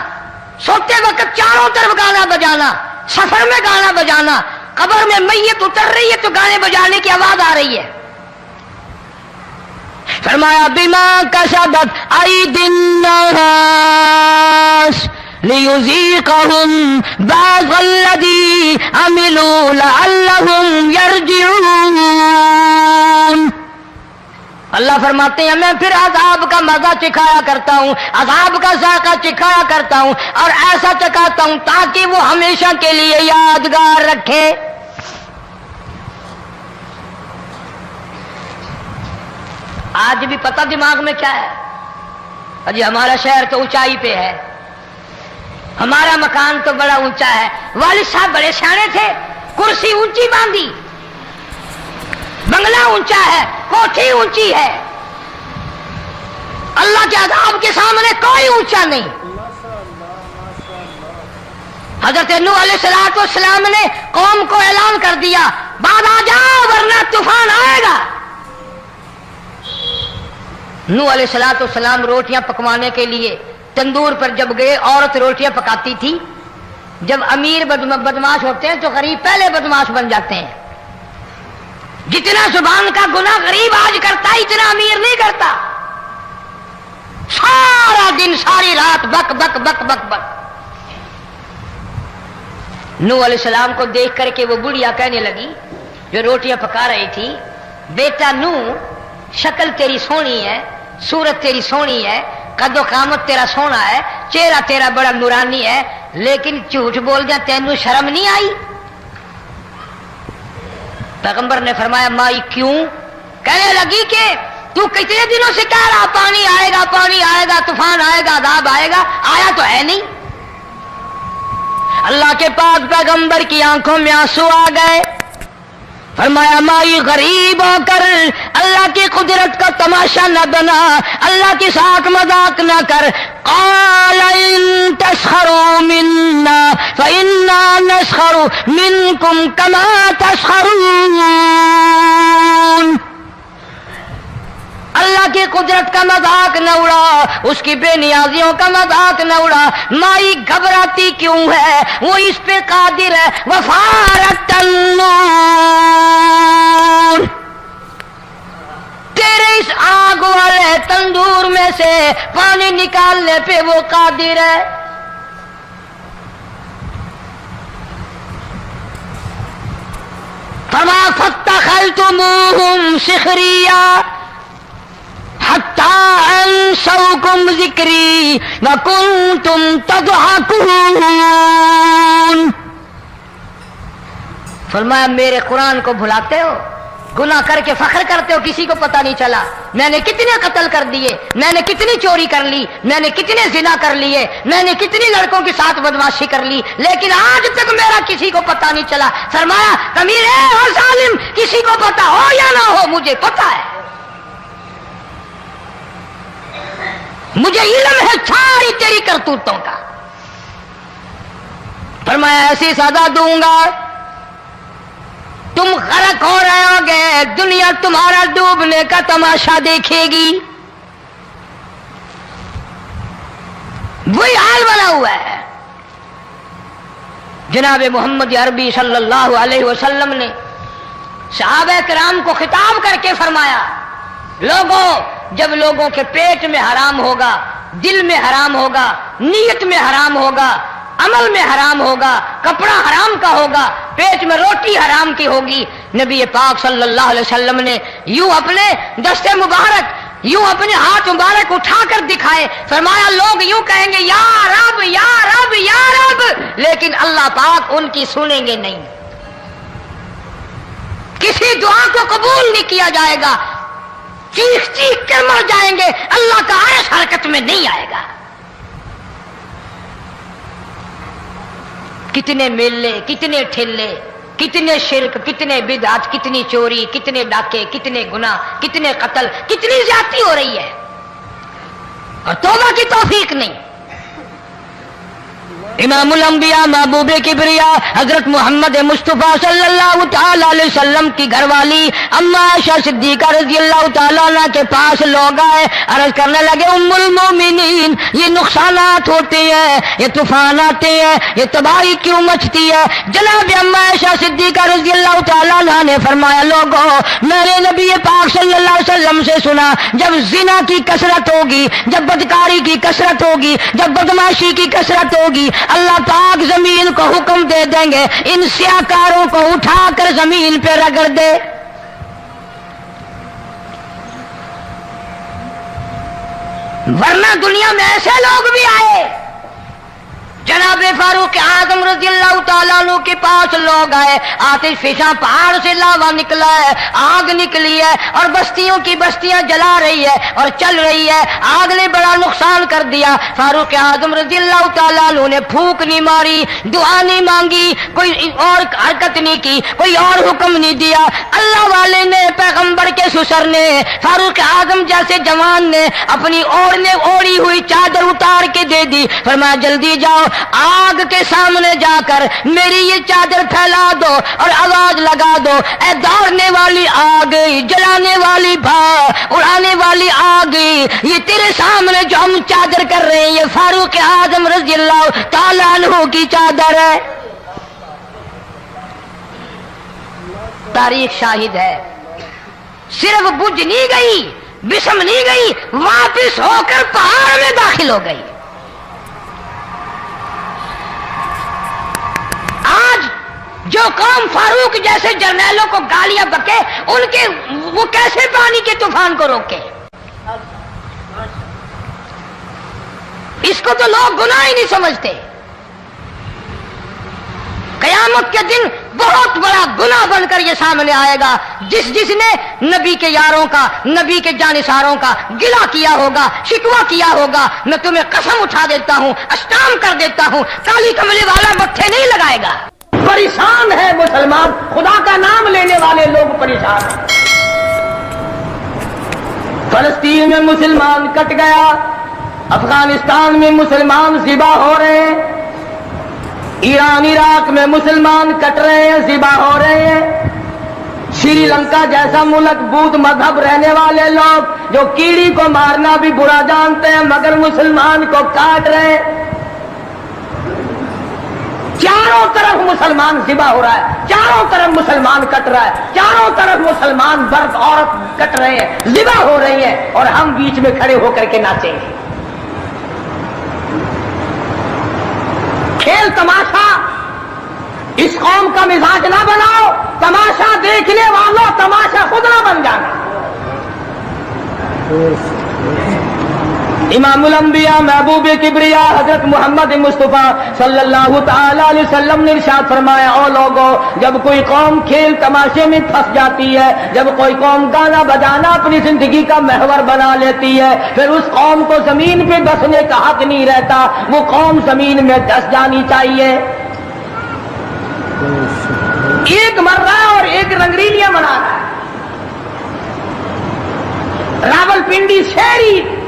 سوتے وقت چاروں طرف گانا بجانا, سفر میں گانا بجانا, قبر میں میت اتر رہی ہے تو گانے بجانے کی آواز آ رہی ہے. فرمایا بما کسبت ایدی الناس لیذیقہم بعض الذی عملوا لعلہم یرجعون. اللہ فرماتے ہیں میں پھر عذاب کا مزہ چکھایا کرتا ہوں, عذاب کا ذائقہ چکھایا کرتا ہوں, اور ایسا چکھاتا ہوں تاکہ وہ ہمیشہ کے لیے یادگار رکھے. آج بھی پتہ دماغ میں کیا ہے؟ اجی ہمارا شہر تو اونچائی پہ ہے, ہمارا مکان تو بڑا اونچا ہے. والد صاحب بڑے سیانے تھے, کرسی اونچی باندھی, بنگلہ اونچا ہے، کوٹھی اونچی ہے، اللہ کے عذاب کے سامنے کوئی اونچا نہیں۔ حضرت نوح علیہ السلام نے قوم کو اعلان کر دیا بعد آ جاؤ ورنہ طوفان آئے گا۔ نوح علیہ السلام روٹیاں پکوانے کے لیے تندور پر جب گئے، عورت روٹیاں پکاتی تھی۔ جب امیر بدماش ہوتے ہیں تو غریب پہلے بدماش بن جاتے ہیں۔ جتنا زبان کا گناہ غریب آج کرتا ہے اتنا امیر نہیں کرتا۔ سارا دن ساری رات بک بک بک بک بک۔ نوح علیہ السلام کو دیکھ کر کے وہ بڑھیا کہنے لگی جو روٹیاں پکا رہی تھی، بیٹا نوح، شکل تیری سونی ہے، صورت تیری سونی ہے، قد و قامت تیرا سونا ہے، چہرہ تیرا بڑا نورانی ہے، لیکن جھوٹ بول دیا تینوں شرم نہیں آئی؟ پیغمبر نے فرمایا مائی کیوں؟ کہنے لگی کہ تو کتنے دنوں سے کہہ رہا پانی آئے گا، پانی آئے گا، طوفان آئے گا، عذاب آئے گا، آیا تو ہے نہیں۔ اللہ کے پاک پیغمبر کی آنکھوں میں آنسو آ گئے۔ فرمایا مائی غریب ہو کر اللہ کی قدرت کا تماشا نہ بنا، اللہ کی ساتھ مذاق نہ کر۔ قال ان تسخروا منا فإنا نسخر منكم كما تسخرون۔ اللہ کی قدرت کا مذاق نہ اڑا، اس کی بے نیازیوں کا مذاق نہ اڑا۔ مائی گھبراتی کیوں ہے؟ وہ اس پہ قادر ہے۔ وفارت النور، تیرے اس آگ والے تندور میں سے پانی نکالنے پہ وہ قادر ہے۔ فما فاتخذتموہم سخریا حتی انسوکم ذکری وکنتم تضحکون۔ فرمایا میرے قرآن کو بھلاتے ہو، گناہ کر کے فخر کرتے ہو، کسی کو پتہ نہیں چلا میں نے کتنے قتل کر دیے، میں نے کتنی چوری کر لی، میں نے کتنے زنا کر لیے، میں نے کتنی لڑکوں کے ساتھ بدماشی کر لی، لیکن آج تک میرا کسی کو پتہ نہیں چلا۔ فرمایا امیر اور ظالم، کسی کو پتہ ہو یا نہ ہو مجھے پتہ ہے، مجھے علم ہے ساری تیری کرتوتوں کا۔ فرمایا ایسی سزا دوں گا تم غرق ہو رہے ہوگے، دنیا تمہارا ڈوبنے کا تماشا دیکھے گی۔ وہی حال بنا ہوا ہے۔ جناب محمد عربی صلی اللہ علیہ وسلم نے صحابہ کرام کو خطاب کر کے فرمایا لوگوں، جب لوگوں کے پیٹ میں حرام ہوگا، دل میں حرام ہوگا، نیت میں حرام ہوگا، عمل میں حرام ہوگا، کپڑا حرام کا ہوگا، پیٹ میں روٹی حرام کی ہوگی، نبی پاک صلی اللہ علیہ وسلم نے یوں اپنے دست مبارک، یوں اپنے ہاتھ مبارک اٹھا کر دکھائے، فرمایا لوگ یوں کہیں گے یا رب یا رب یا رب، لیکن اللہ پاک ان کی سنیں گے نہیں، کسی دعا کو قبول نہیں کیا جائے گا، چیخ چیخ کر مر جائیں گے، اللہ کا عرش حرکت میں نہیں آئے گا۔ کتنے میلے، کتنے ٹھلے، کتنے شرک، کتنے بدعت، کتنی چوری، کتنے ڈاکے، کتنے گناہ، کتنے قتل، کتنی زیادتی ہو رہی ہے اور توبہ کی توفیق نہیں۔ امام الانبیاء محبوب کبریا حضرت محمد مصطفیٰ صلی اللہ تعالی علیہ وسلم کی گھر والی اما عائشہ صدیقہ رضی اللہ تعالیٰ عنہ کے پاس لوگ آئے، عرض کرنے لگے ام المومنین یہ نقصانات ہوتے ہیں، یہ طوفان آتے ہیں، یہ تباہی کیوں مچتی ہے؟ جناب اما عائشہ صدیقہ رضی اللہ تعالیٰ عنہ نے فرمایا لوگوں، میں نے نبی پاک صلی اللہ علیہ وسلم سے سنا جب زنا کی کثرت ہوگی، جب بدکاری کی کثرت ہوگی، جب بدماشی کی کثرت ہوگی، اللہ پاک زمین کو حکم دے دیں گے ان سیاکاروں کو اٹھا کر زمین پہ رگڑ دے۔ ورنہ دنیا میں ایسے لوگ بھی آئے جناب فاروق اعظم رضی اللہ تعالیٰ عنہ کے پاس لوگ آئے، آتش فشاں پہاڑ سے لاوا نکلا ہے، آگ نکلی ہے اور بستیوں کی بستیاں جلا رہی ہے اور چل رہی ہے، آگ نے بڑا نقصان کر دیا۔ فاروق اعظم رضی اللہ تعالیٰ عنہ نے پھونک نہیں ماری، دعا نہیں مانگی، کوئی اور حرکت نہیں کی، کوئی اور حکم نہیں دیا۔ اللہ والے نے، پیغمبر کے سسر نے، فاروق اعظم جیسے جوان نے اپنی اوڑھی ہوئی چادر اتار کے دے دی، فرمایا جلدی جاؤ، آگ کے سامنے جا کر میری یہ چادر پھیلا دو اور آواز لگا دو، اے دوڑنے والی آگ، جلانے والی اڑانے والی آگ، یہ تیرے سامنے جو ہم چادر کر رہے ہیں یہ فاروق اعظم رضی اللہ تعالیٰ عنہ کی چادر ہے۔ تاریخ شاہد ہے، صرف بجھ نہیں گئی، بسم نہیں گئی، واپس ہو کر پہاڑ میں داخل ہو گئی۔ آج جو قوم فاروق جیسے جرنیلوں کو گالیاں بکے، ان کے وہ کیسے پانی کے طوفان کو روکے؟ اس کو تو لوگ گناہ ہی نہیں سمجھتے۔ قیامت کے دن بہت بڑا گناہ بن کر یہ سامنے آئے گا، جس نے نبی کے یاروں کا، نبی کے جانثاروں کا گلہ کیا ہوگا، شکوہ کیا ہوگا، میں تمہیں قسم اٹھا دیتا ہوں، اشتام کر دیتا ہوں، کالی کملی والا مٹھے نہیں لگائے گا۔ پریشان ہے مسلمان، خدا کا نام لینے والے لوگ پریشان ہیں۔ فلسطین میں مسلمان کٹ گیا، افغانستان میں مسلمان ذبح ہو رہے ہیں، ایران عراق میں مسلمان کٹ رہے ہیں، ذبح ہو رہے ہیں، سری لنکا جیسا ملک بدھ مذہب رہنے والے لوگ جو کیڑی کو مارنا بھی برا جانتے ہیں مگر مسلمان کو کاٹ رہے ہیں۔ چاروں طرف مسلمان ذبح ہو رہا ہے، چاروں طرف مسلمان کٹ رہا ہے، چاروں طرف مسلمان مرد عورت کٹ رہے ہیں، ذبح ہو رہی ہیں، اور ہم بیچ میں کھڑے ہو کر کے ناچیں گے۔ کھیل تماشا اس قوم کا مزاج نہ بناؤ، تماشا دیکھنے والوں تماشا خود نہ بن جانا۔ امام الانبیاء محبوب کبریا حضرت محمد مصطفیٰ صلی اللہ تعالی علیہ وسلم نے ارشاد فرمایا، او لوگوں، جب کوئی قوم کھیل تماشے میں پھنس جاتی ہے، جب کوئی قوم گانا بجانا اپنی زندگی کا محور بنا لیتی ہے، پھر اس قوم کو زمین پہ بسنے کا حق نہیں رہتا، وہ قوم زمین میں دس جانی چاہیے۔ ایک مر رہا ہے اور ایک رنگریلیاں منا رہا ہے۔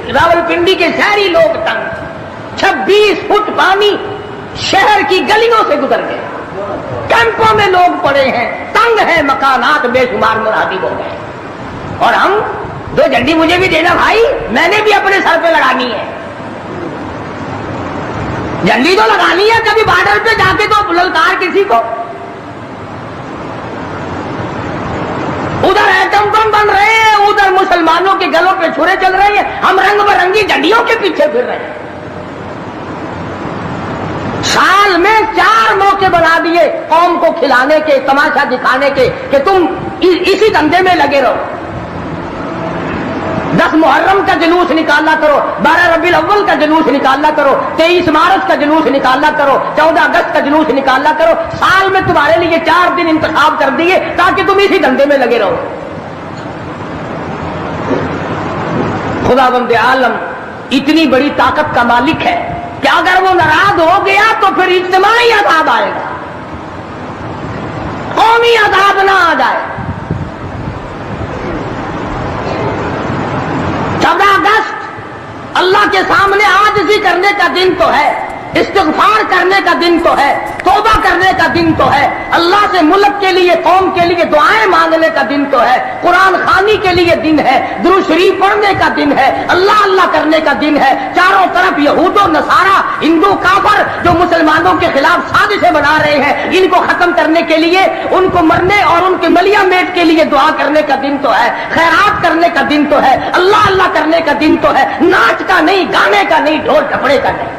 راولپنڈی کے شہری لوگ تنگ، 26 فٹ پانی شہر کی گلیوں سے گزر گئے، کیمپوں میں لوگ پڑے ہیں، تنگ ہیں، مکانات بے شمار منہدم ہو گئے، اور ہم دو جھنڈی مجھے بھی دینا بھائی، میں نے بھی اپنے سر پہ لگانی ہے، جھنڈی تو لگانی ہے، کبھی بارڈر پہ جا کے تو للکار کسی کو۔ ادھر ایٹم بم بن رہے ہیں، ادھر مسلمانوں کے گلوں پہ چھرے چل رہے ہیں، ہم رنگ برنگی جھنڈیوں کے پیچھے پھر رہے ہیں۔ سال میں 4 موقع بنا دیے قوم کو کھلانے کے، تماشا دکھانے کے، کہ تم اسی دھندے میں لگے رہو۔ 10 محرم کا جلوس نکالا کرو، 12 ربیع الاول کا جلوس نکالا کرو، 23 مارچ کا جلوس نکالا کرو، 14 اگست کا جلوس نکالا کرو، سال میں تمہارے لیے 4 دن انتخاب کر دیے تاکہ تم اسی دھندے میں لگے رہو۔ خدا بند عالم اتنی بڑی طاقت کا مالک ہے کہ اگر وہ ناراض ہو گیا تو پھر اجتماعی عذاب آئے گا، قومی عذاب نہ آ جائے۔ 14 اگست اللہ کے سامنے عاجزی کرنے کا دن تو ہے، استغفار کرنے کا دن تو ہے، توبہ کرنے کا دن تو ہے، اللہ سے ملک کے لیے، قوم کے لیے دعائیں مانگنے کا دن تو ہے، قرآن خوانی کے لیے دن ہے، درود شریف پڑھنے کا دن ہے، اللہ اللہ کرنے کا دن ہے۔ چاروں طرف یہود و نصارہ، ہندو کافر جو مسلمانوں کے خلاف سازشیں بنا رہے ہیں، ان کو ختم کرنے کے لیے، ان کو مرنے اور ان کے ملیہ میٹ کے لیے دعا کرنے کا دن تو ہے، خیرات کرنے کا دن تو ہے، اللہ اللہ کرنے کا دن تو ہے، ناچ کا نہیں، گانے کا نہیں، ڈھول ڈھپڑے کا نہیں۔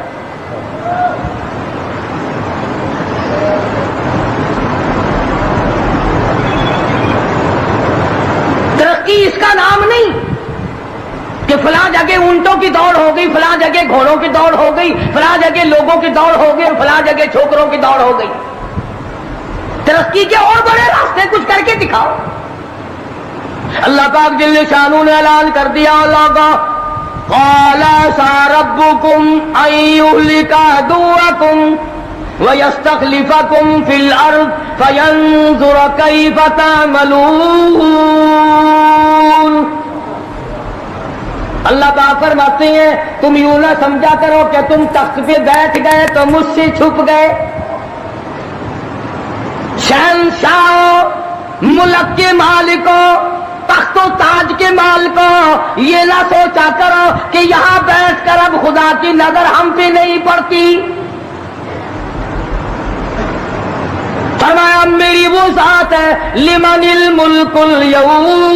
ترقی اس کا نام نہیں، کہ فلاں جگہ اونٹوں کی دوڑ ہو گئی، فلاں جگہ گھوڑوں کی دوڑ ہو گئی، فلاں جگہ لوگوں کی دوڑ ہو گئی اور فلاں جگہ چھوکروں کی دوڑ ہو گئی. ترقی کے اور بڑے راستے کچھ کر کے دکھاؤ. اللہ پاک جل شانہ نے اعلان کر دیا لوگوں قال ساربکم ان یہلک عدوکم وَيَسْتَخْلِفَكُمْ فِي الْأَرْضِ فَيَنْظُرَ كَيْفَ تَعْمَلُونَ. اللہ پاک فرماتے ہیں تم یوں نہ سمجھا کرو کہ تم تخت پہ بیٹھ گئے تو مجھ سے چھپ گئے. شہنشاہ ملک کے مالکوں، تخت و تاج کے مالکوں، یہ نہ سوچا کرو کہ یہاں بیٹھ کر اب خدا کی نظر ہم پہ نہیں پڑتی. فرمایا میری وہ ذات ہے لمن الملک اليوم،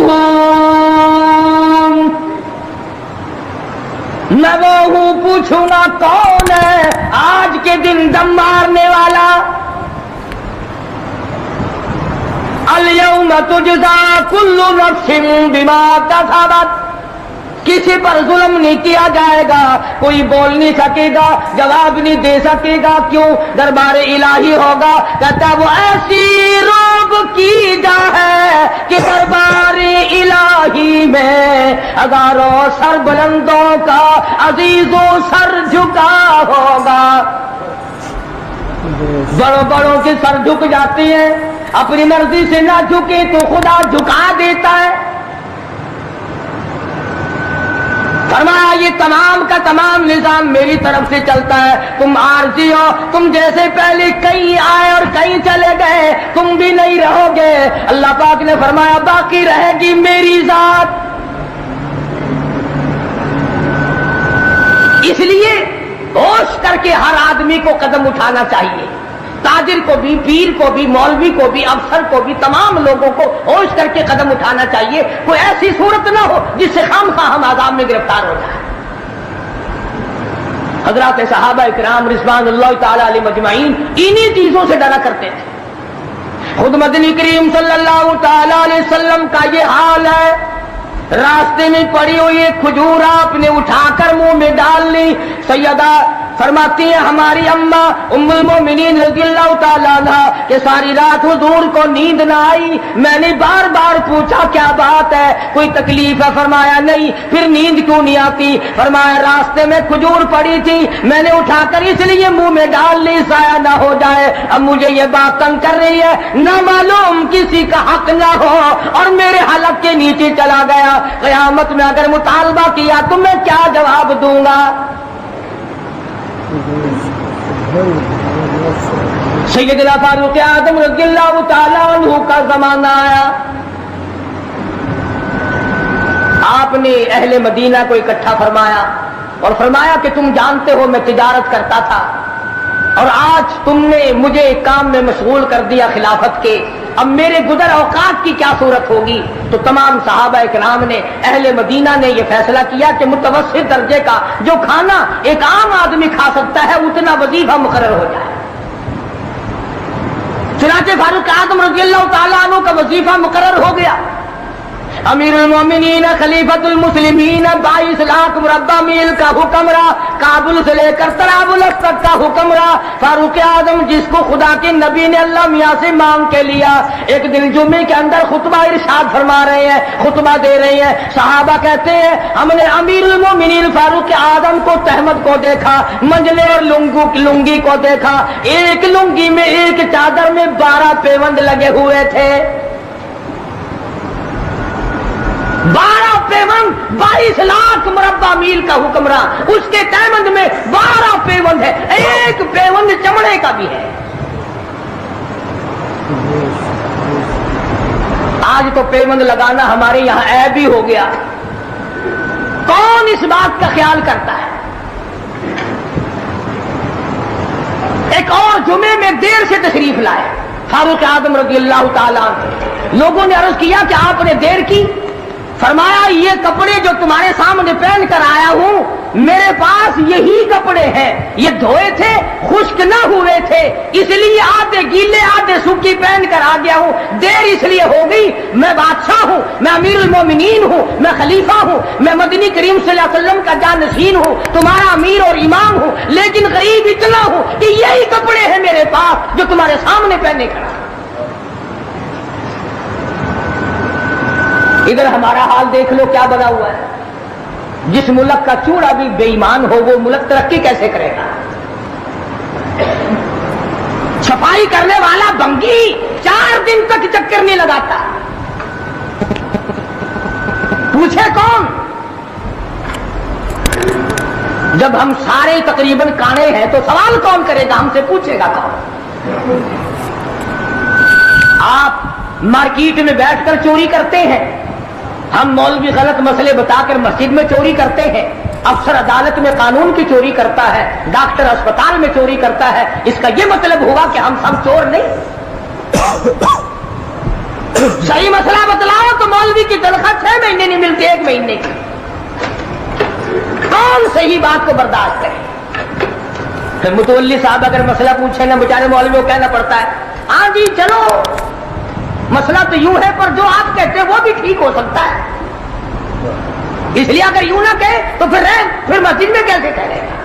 میں وہ ہوں پوچھوں گا کون ہے آج کے دن دم مارنے والا. اليوم تجزا كل نفس بما كسبت، کسی پر ظلم نہیں کیا جائے گا، کوئی بول نہیں سکے گا، جواب نہیں دے سکے گا. کیوں؟ دربار الہی ہوگا. کہتا وہ ایسی روب کی جا ہے کہ دربار الہی میں ہزاروں سر بلندوں کا عزیزوں سر جھکا ہوگا. بڑوں بڑوں کے سر جھک جاتے ہیں، اپنی مرضی سے نہ جھکے تو خدا جھکا دیتا ہے. فرمایا یہ تمام کا تمام نظام میری طرف سے چلتا ہے. تم عارضی ہو، تم جیسے پہلے کئی آئے اور کئی چلے گئے، تم بھی نہیں رہو گے. اللہ پاک نے فرمایا باقی رہے گی میری ذات. اس لیے ہوش کر کے ہر آدمی کو قدم اٹھانا چاہیے، تاجر کو بھی، پیر کو بھی، مولوی کو بھی، افسر کو بھی، تمام لوگوں کو ہوش کر کے قدم اٹھانا چاہیے. کوئی ایسی صورت نہ ہو جس سے خامخواہ ہم عذاب میں گرفتار ہو جائیں. حضرات صحابہ کرام رضوان اللہ تعالی علیہ مجمعین انہی چیزوں سے ڈرا کرتے تھے. خود مدنی کریم صلی اللہ تعالی علیہ وسلم کا یہ حال ہے. راستے میں پڑی ہوئی ایک کھجور آپ نے اٹھا کر منہ میں ڈال لی. سیدہ فرماتی ہیں ہماری اماں ام المومنین رضی اللہ تعالیٰ عنہ کہ ساری رات حضور کو نیند نہ آئی. میں نے بار بار پوچھا کیا بات ہے، کوئی تکلیف ہے؟ فرمایا نہیں. پھر نیند کیوں نہیں آتی؟ فرمایا راستے میں کھجور پڑی تھی، میں نے اٹھا کر اس لیے منہ میں ڈال لی ضائع نہ ہو جائے. اب مجھے یہ بات تنگ کر رہی ہے، نہ معلوم کسی کا حق نہ ہو اور میرے حلق کے نیچے چلا گیا. قیامت میں اگر مطالبہ کیا تو میں کیا جواب دوں گا؟ سیدنا فاروق اعظم رضی اللہ تعالیٰ عنہ کا زمانہ آیا. آپ نے اہل مدینہ کو اکٹھا فرمایا اور فرمایا کہ تم جانتے ہو میں تجارت کرتا تھا اور آج تم نے مجھے ایک کام میں مشغول کر دیا خلافت کے، اب میرے گزر اوقات کی کیا صورت ہوگی؟ تو تمام صحابہ کرام نے، اہل مدینہ نے یہ فیصلہ کیا کہ متوسط درجے کا جو کھانا ایک عام آدمی کھا سکتا ہے اتنا وظیفہ مقرر ہو جائے. چنانچہ فاروق اعظم رضی اللہ تعالیٰ عنہ کا وظیفہ مقرر ہو گیا. امیر المومنین خلیفۃ المسلمین 22 لاکھ مربع میل کا حکمراں، کابل سے لے کر طرابلس تک کا حکمراں فاروق اعظم، جس کو خدا کے نبی نے اللہ میاں سے مانگ کے لیا. ایک دن جمعے کے اندر خطبہ ارشاد فرما رہے ہیں، خطبہ دے رہے ہیں. صحابہ کہتے ہیں ہم نے امیر المومنین فاروق اعظم کو تہمت کو دیکھا، منجلے اور لنگی کو دیکھا. ایک لنگی میں ایک چادر میں 12 پیوند لگے ہوئے تھے. 12 پیوند، 22 لاکھ مربع میل کا حکمراں، اس کے تہمند میں 12 پیوند ہے، ایک پیوند چمڑے کا بھی ہے. آج تو پیوند لگانا ہمارے یہاں عیب ہی ہو گیا. کون اس بات کا خیال کرتا ہے؟ ایک اور جمعے میں دیر سے تشریف لائے فاروق اعظم رضی اللہ تعالیٰ عنہ. لوگوں نے عرض کیا کہ آپ نے دیر کی. فرمایا یہ کپڑے جو تمہارے سامنے پہن کر آیا ہوں میرے پاس یہی کپڑے ہیں، یہ دھوئے تھے، خشک نہ ہوئے تھے، اس لیے آدھے گیلے آدھے سوکھی پہن کر آ گیا ہوں۔ دیر اس لیے ہو گئی، میں بادشاہ ہوں، میں امیر المومنین ہوں، میں خلیفہ ہوں، میں مدنی کریم صلی اللہ علیہ وسلم کا جانشین ہوں، تمہارا امیر اور امام ہوں، لیکن غریب اتنا ہوں کہ یہی کپڑے ہیں میرے پاس جو تمہارے سامنے پہنے کھڑا۔ ادھر ہمارا حال دیکھ لو کیا بنا ہوا ہے۔ جس ملک کا چوڑا بھی بے ایمان ہو وہ ملک ترقی کیسے کرے گا؟ صفائی کرنے والا بنگی 4 دن تک چکر نہیں لگاتا، پوچھے کون؟ جب ہم سارے تقریباً کانے ہیں تو سوال کون کرے گا؟ ہم سے پوچھے گا کون؟ آپ مارکیٹ میں بیٹھ کر چوری کرتے ہیں، ہم مولوی غلط مسئلے بتا کر مسجد میں چوری کرتے ہیں، افسر عدالت میں قانون کی چوری کرتا ہے، ڈاکٹر اسپتال میں چوری کرتا ہے، اس کا یہ مطلب ہوگا کہ ہم سب چور نہیں؟ صحیح مسئلہ بتلاؤ تو مولوی کی تنخواہ 6 مہینے نہیں ملتی، 1 مہینے کی۔ کون صحیح بات کو برداشت کرے؟ پھر متولی صاحب اگر مسئلہ پوچھے نا بیچارے مولوی کو کہنا پڑتا ہے ہاں جی چلو مسئلہ تو یوں ہے پر جو آپ کہتے ہیں وہ بھی ٹھیک ہو سکتا ہے، اس لیے اگر یوں نہ کہے تو پھر مسجد میں کیسے کہے گا؟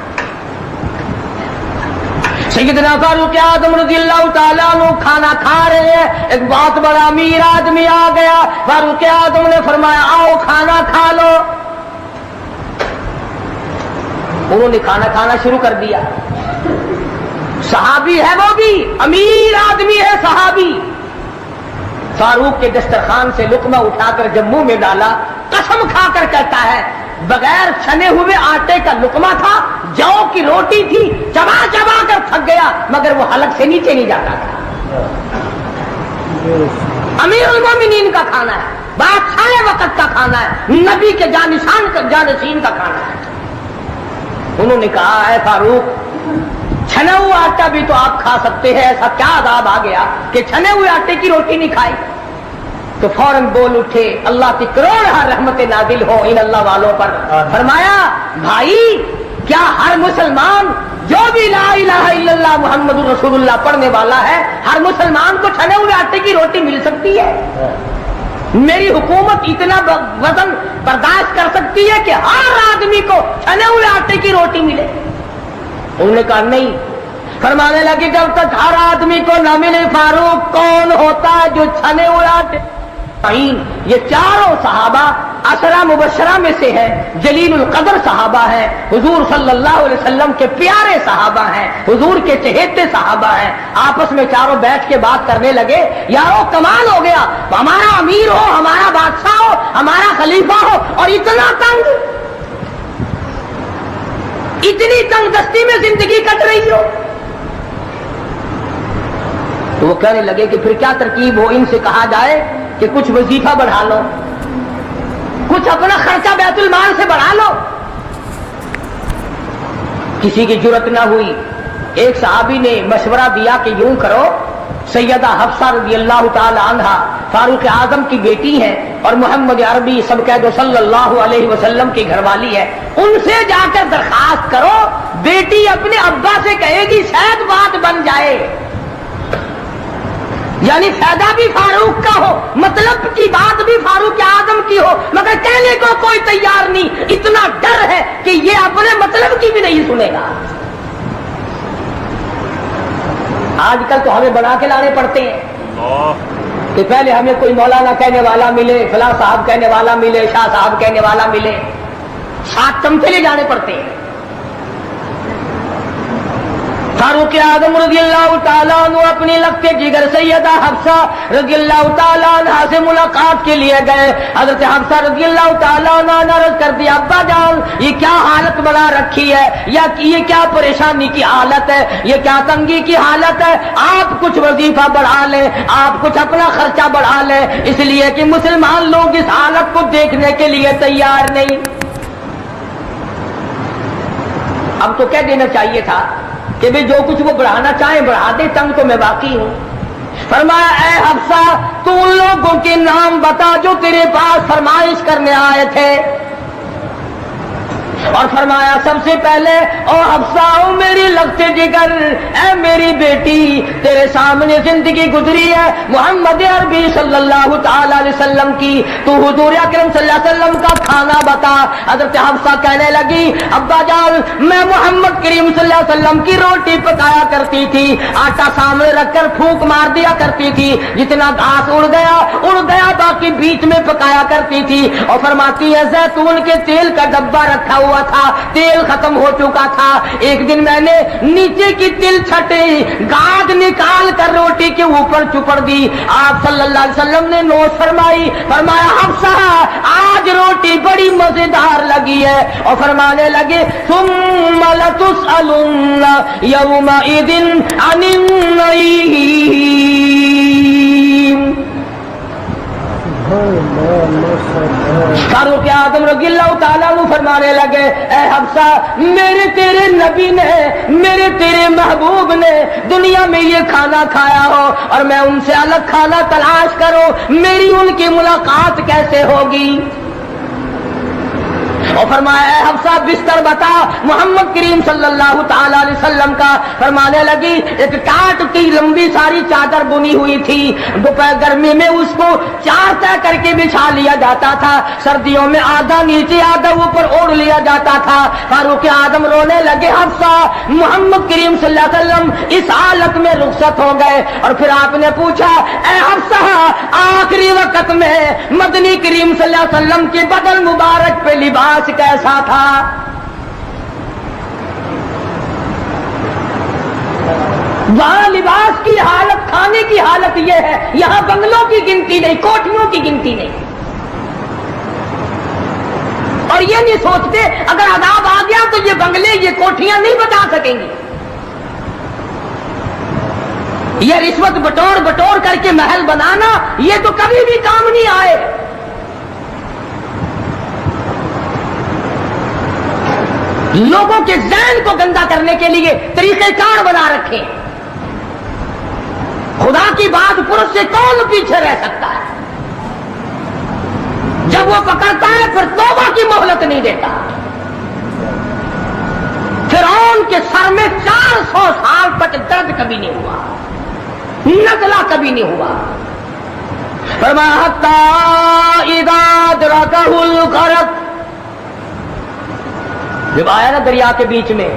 سیدنا فاروق اعظم رضی اللہ تعالیٰ عنہ کھانا کھا رہے ہیں، ایک بہت بڑا امیر آدمی آ گیا، فاروق اعظم نے فرمایا آؤ کھانا کھا لو۔ انہوں نے کھانا کھانا شروع کر دیا، صحابی ہے وہ بھی، امیر آدمی ہے صحابی، فاروق کے دسترخوان سے لقمہ اٹھا کر جب منہ میں ڈالا، قسم کھا کر کہتا ہے بغیر چھنے ہوئے آٹے کا لقمہ تھا، جو کی روٹی تھی، چبا چبا کر تھک گیا مگر وہ حلق سے نیچے نہیں جاتا تھا۔ امیر المومنین کا کھانا ہے، بادشاہ وقت کا کھانا ہے، نبی کے جانشین کا کھانا ہے۔ انہوں نے کہا اے فاروق چھنا ہوا آٹا بھی تو آپ کھا سکتے ہیں، ایسا کیا عذاب آ گیا کہ چھنے ہوئے آٹے کی روٹی نہیں کھائی؟ تو فوراً بول اٹھے اللہ کی کروڑ رحمت نازل ہو ان اللہ والوں پر، فرمایا بھائی کیا ہر مسلمان جو بھی لا الہ الا اللہ محمد رسول اللہ پڑھنے والا ہے ہر مسلمان کو چھنے ہوئے آٹے کی روٹی مل سکتی ہے؟ میری حکومت اتنا وزن برداشت کر سکتی ہے کہ ہر آدمی کو چھنے ہوئے آٹے کی روٹی ملے؟ انہوں نے کہا نہیں۔ فرمانے لگے جب تک ہر آدمی کو نہ ملے فاروق کون ہوتا ہے جو چھنے ہوئے آٹے؟ یہ چاروں صحابہ 10 مبشرہ میں سے ہیں، جلیل القدر صحابہ ہیں، حضور صلی اللہ علیہ وسلم کے پیارے صحابہ ہیں، حضور کے چہیتے صحابہ ہیں۔ آپس میں چاروں بیٹھ کے بات کرنے لگے یارو کمال ہو گیا، ہمارا امیر ہو، ہمارا بادشاہ ہو، ہمارا خلیفہ ہو اور اتنا تنگ، اتنی تنگ دستی میں زندگی کٹ رہی ہو۔ تو وہ کہنے لگے کہ پھر کیا ترکیب ہو؟ ان سے کہا جائے کہ کچھ وظیفہ بڑھا لو، کچھ اپنا خرچہ بیت المال سے بڑھا لو۔ کسی کی جرت نہ ہوئی۔ ایک صحابی نے مشورہ دیا کہ یوں کرو، سیدہ حفصہ رضی اللہ تعالی عنہا فاروق اعظم کی بیٹی ہیں اور محمد عربی سب کہہ دو صلی اللہ علیہ وسلم کی گھر والی ہے، ان سے جا کر درخواست کرو بیٹی اپنے ابا سے کہے گی شاید بات بن جائے، یعنی فائدہ بھی فاروق کا ہو، مطلب کی بات بھی فاروق اعظم کی ہو، مگر کہنے کو کوئی تیار نہیں، اتنا ڈر ہے کہ یہ اپنے مطلب کی بھی نہیں سنے گا۔ آج کل تو ہمیں بنا کے لانے پڑتے ہیں کہ پہلے ہمیں کوئی مولانا کہنے والا ملے، فلاں صاحب کہنے والا ملے، شاہ صاحب کہنے والا ملے، 7 چمچے لے جانے پڑتے ہیں۔ فاروق اعظم رضی اللہ تعالیٰ عنہ اپنی لگتے جگر سیدہ حفصہ رضی اللہ تعالیٰ عنہ سے ملاقات کے لیے گئے۔ حضرت حفصہ رضی اللہ تعالیٰ عنہ نے عرض کر دیا ابا جان یہ کیا حالت بنا رکھی ہے، یا یہ کیا پریشانی کی حالت ہے، یہ کیا تنگی کی حالت ہے، آپ کچھ وظیفہ بڑھا لیں، آپ کچھ اپنا خرچہ بڑھا لیں، اس لیے کہ مسلمان لوگ اس حالت کو دیکھنے کے لیے تیار نہیں۔ اب تو کہہ دینا چاہیے تھا کہ بھی جو کچھ وہ بڑھانا چاہیں بڑھا دے، تنگ تو میں باقی ہوں۔ فرمایا اے حفصہ تو ان لوگوں کے نام بتا جو تیرے پاس فرمائش کرنے آئے تھے۔ اور فرمایا سب سے پہلے او حفصہ میری لگتے جگر، اے میری بیٹی تیرے سامنے زندگی گزری ہے محمد عربی صلی اللہ تعالی علیہ وسلم کی، تو حضور اکرم صلی اللہ علیہ وسلم کا کھانا بتا۔ حضرت حفصہ کہنے لگی ابا جان میں محمد کریم صلی اللہ علیہ وسلم کی روٹی پکایا کرتی تھی، آٹا سامنے رکھ کر پھونک مار دیا کرتی تھی، جتنا گھاس اڑ گیا باقی بیچ میں پکایا کرتی تھی۔ اور فرماتی ہے زیتون کے تیل کا ڈبہ رکھا ہوا تھا، تیل ختم ہو چکا تھا، ایک دن میں نے نیچے کی تل چھٹے گاد نکال کر روٹی کے اوپر چپڑ دی۔ آپ صلی اللہ علیہ وسلم نے نوش فرمائی، فرمایا حفصہ آج روٹی بڑی مزیدار لگی ہے، اور فرمانے لگے ثم لتسألن یومئذ عن النعیم۔ فاروق اعظم رضی اللہ تعالیٰ عنہ فرمانے لگے اے حفصہ میرے تیرے نبی نے، میرے تیرے محبوب نے دنیا میں یہ کھانا کھایا ہو اور میں ان سے الگ کھانا تلاش کروں، میری ان کی ملاقات کیسے ہوگی؟ اور فرمایا اے حفصہ بستر بتا محمد کریم صلی اللہ تعالی علیہ وسلم کا۔ فرمانے لگی ایک ٹاٹ کی لمبی ساری چادر بنی ہوئی تھی، دوپہر گرمی میں اس کو چار طے کر کے بچھا لیا جاتا تھا، سردیوں میں آدھا نیچے آدھا اوپر اوڑھ لیا جاتا تھا۔ فاروق اعظم رونے لگے حفصہ محمد کریم صلی اللہ علیہ وسلم اس حالت میں رخصت ہو گئے، اور پھر آپ نے پوچھا اے حفصہ آخری وقت میں مدنی کریم صلی اللہ علیہ وسلم کے بدن مبارک پہ لباس کیسا تھا؟ وہاں لباس کی حالت، کھانے کی حالت یہ ہے، یہاں بنگلوں کی گنتی نہیں، کوٹھیوں کی گنتی نہیں، اور یہ نہیں سوچتے اگر عذاب آ گیا تو یہ بنگلے یہ کوٹھیاں نہیں بچا سکیں گی۔ یہ رشوت بٹور کر کے محل بنانا یہ تو کبھی بھی کام نہیں آئے۔ لوگوں کے ذہن کو گندا کرنے کے لیے طریقہ کار بنا رکھے۔ خدا کی بات پرس سے کون پیچھے رہ سکتا ہے؟ جب وہ پکڑتا ہے پھر توبہ کی مہلت نہیں دیتا۔ فرعون کے سر میں 400 سال تک درد کبھی نہیں ہوا، نزلہ کبھی نہیں ہوا۔ فرمایا حتی اذا ادرکہ الغرق، جب آیا نا دریا کے بیچ میں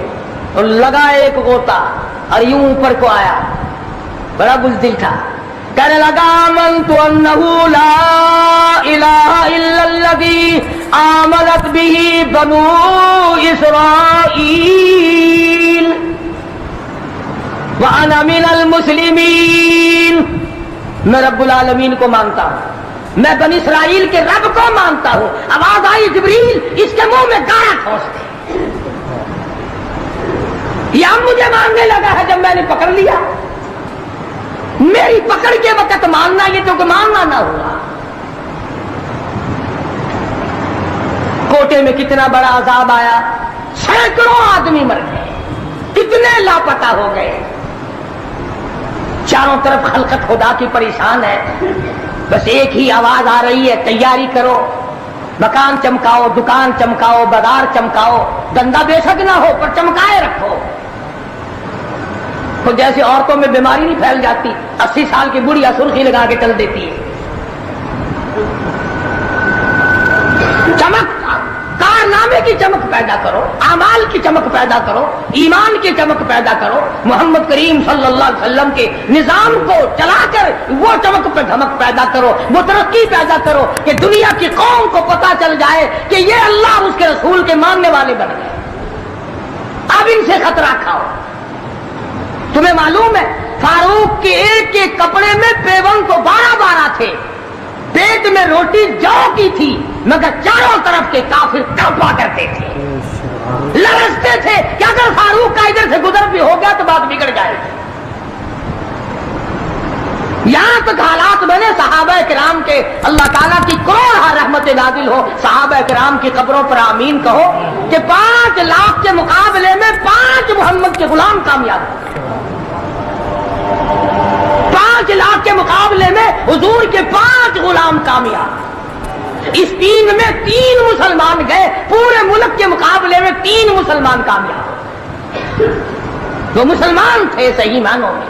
تو لگا ایک غوطہ اور یوں اوپر کو آیا، بڑا بزدل تھا، کہنے لگا آمنت انہ لا الہ الا الذی آمنت بہ بنو اسرائیل وانا من المسلمین، میں رب العالمین کو مانتا ہوں، میں بنی اسرائیل کے رب کو مانتا ہوں۔ آواز آئی جبریل اس کے منہ میں گانا ٹھوس دے۔ یا مجھے ماننے لگا ہے جب میں نے پکڑ لیا، میری پکڑ کے وقت ماننا یہ تو کہ ماننا نہ ہوا۔ کوٹے میں کتنا بڑا عذاب آیا، سینکڑوں آدمی مر گئے، کتنے لاپتہ ہو گئے، چاروں طرف خلقت خدا کی پریشان ہے، بس ایک ہی آواز آ رہی ہے تیاری کرو، مکان چمکاؤ، دکان چمکاؤ، بازار چمکاؤ، گندا بے شک نہ ہو پر چمکائے رکھو۔ تو جیسے عورتوں میں بیماری نہیں پھیل جاتی، 80 سال کی بڑھیا سرخی لگا کے چل دیتی ہے، چمک کارنامے کی چمک پیدا کرو، اعمال کی چمک پیدا کرو، ایمان کی چمک پیدا کرو، محمد کریم صلی اللہ علیہ وسلم کے نظام کو چلا کر وہ چمک پہ دھمک پیدا کرو، وہ ترقی پیدا کرو کہ دنیا کی قوم کو پتا چل جائے کہ یہ اللہ اور اس کے رسول کے ماننے والے بن گئے۔ اب ان سے خطرہ کھاؤ۔ تمہیں معلوم ہے فاروق کے ایک ایک کپڑے میں پیون تو 12 تھے، پیٹ میں روٹی جو کی تھی، مگر چاروں طرف کے کافر کانپا کرتے تھے، لرزتے تھے کہ اگر فاروق کا ادھر سے گزر بھی ہو گیا تو بات بگڑ جائے گی۔ یہاں تک حالات بنے صحابہ کرام کے، اللہ تعالیٰ کی کروڑ رحمت نازل ہو، صحابہ کرام کی قبروں پر آمین کہو کہ 5 لاکھ کے مقابلے میں 5 محمد کے غلام کامیاب ہوئے، 5 لاکھ کے مقابلے میں حضور کے 5 غلام کامیاب۔ اس 3 میں 3 مسلمان گئے، پورے ملک کے مقابلے میں 3 مسلمان کامیاب، وہ مسلمان تھے صحیح معنوں میں۔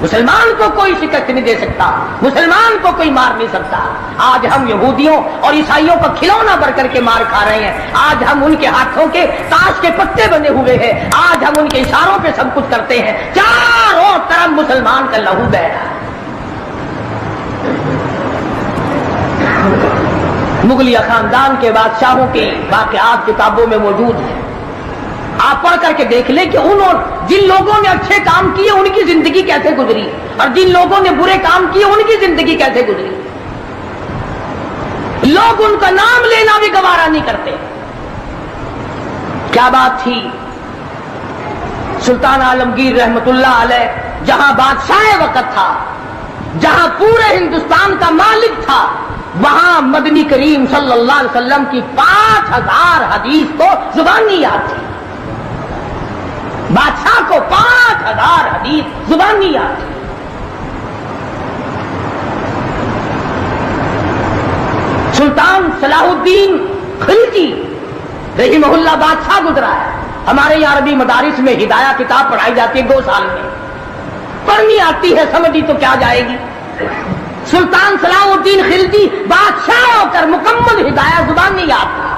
مسلمان کو کوئی شکست نہیں دے سکتا، مسلمان کو کوئی مار نہیں سکتا۔ آج ہم یہودیوں اور عیسائیوں کا کھلونا بن کر کے مار کھا رہے ہیں، آج ہم ان کے ہاتھوں کے تاش کے پتے بنے ہوئے ہیں، آج ہم ان کے اشاروں پہ سب کچھ کرتے ہیں، چاروں طرف مسلمان کا لہو بہہ رہا ہے۔ مغلیہ خاندان کے بادشاہوں کے واقعات کتابوں میں موجود ہیں، آپ پڑھ کر کے دیکھ لیں کہ جن لوگوں نے اچھے کام کیے ان کی زندگی کیسے گزری اور جن لوگوں نے برے کام کیے ان کی زندگی کیسے گزری۔ لوگ ان کا نام لینا بھی گوارا نہیں کرتے۔ کیا بات تھی؟ سلطان عالمگیر رحمت اللہ علیہ جہاں بادشاہ وقت تھا، جہاں پورے ہندوستان کا مالک تھا، وہاں مدنی کریم صلی اللہ علیہ وسلم کی 5000 حدیث تو زبانی یاد تھی۔ بادشاہ کو 5000 حدیث زبانی یاد تھی۔ سلطان صلاح الدین خلجی رحمہ اللہ بادشاہ گزرا ہے، ہمارے یہاں عربی مدارس میں ہدایہ کتاب پڑھائی جاتی ہے 2 سال میں، پڑھنی آتی ہے سمجھی تو کیا جائے گی۔ سلطان صلاح الدین خلجی بادشاہ ہو کر مکمل ہدایہ زبانی یاد تھا،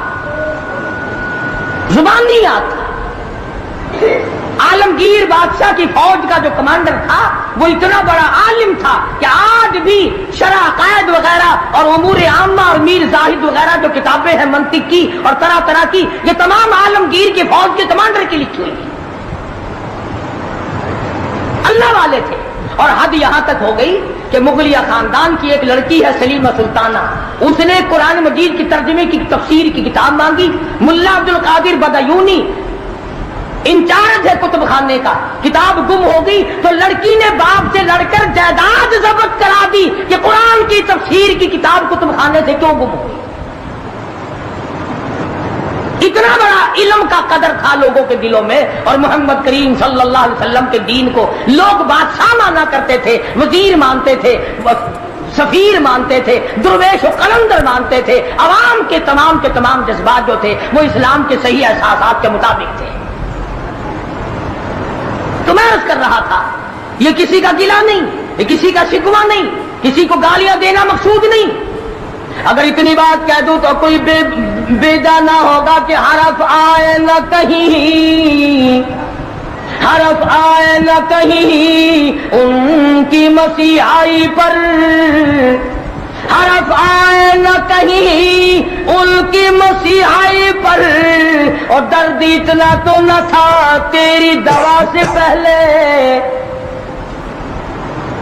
زبانی یاد تھا۔ عالمگیر بادشاہ کی فوج کا جو کمانڈر تھا وہ اتنا بڑا عالم تھا کہ آج بھی شرح عقائد وغیرہ اور امور عامہ اور میر زاہد وغیرہ جو کتابیں ہیں منطق کی اور طرح طرح کی، یہ تمام عالمگیر کی فوج کے کمانڈر کی لکھی ہوئی ہیں۔ اللہ والے تھے، اور حد یہاں تک ہو گئی کہ مغلیہ خاندان کی ایک لڑکی ہے سلیمہ سلطانہ، اس نے قرآن مجید کی ترجمے کی تفسیر کی کتاب مانگی، ملا عبد القادر بدایونی انچارج ہے کتب خانے کا، کتاب گم ہو گئی تو لڑکی نے باپ سے لڑ کر جائیداد ضبط کرا دی کہ قرآن کی تفسیر کی کتاب کتب خانے سے کیوں گم ہو گئی۔ اتنا بڑا علم کا قدر تھا لوگوں کے دلوں میں، اور محمد کریم صلی اللہ علیہ وسلم کے دین کو لوگ بادشاہ مانا کرتے تھے، وزیر مانتے تھے، سفیر مانتے تھے، درویش و قلندر مانتے تھے۔ عوام کے تمام جذبات جو تھے وہ اسلام کے صحیح احساسات کے مطابق تھے۔ تو میں عرض کر رہا تھا، یہ کسی کا گلہ نہیں، یہ کسی کا شکوہ نہیں، کسی کو گالیاں دینا مقصود نہیں۔ اگر اتنی بات کہہ دوں تو کوئی بیجا نہ ہوگا کہ حرف آئے نہ کہیں، حرف آئے نہ کہیں ان کی مسیحائی پر، حرف آئے نہ کہیں ان کی مسیحائی پر، اور درد اتنا تو نہ تھا تیری دوا سے پہلے۔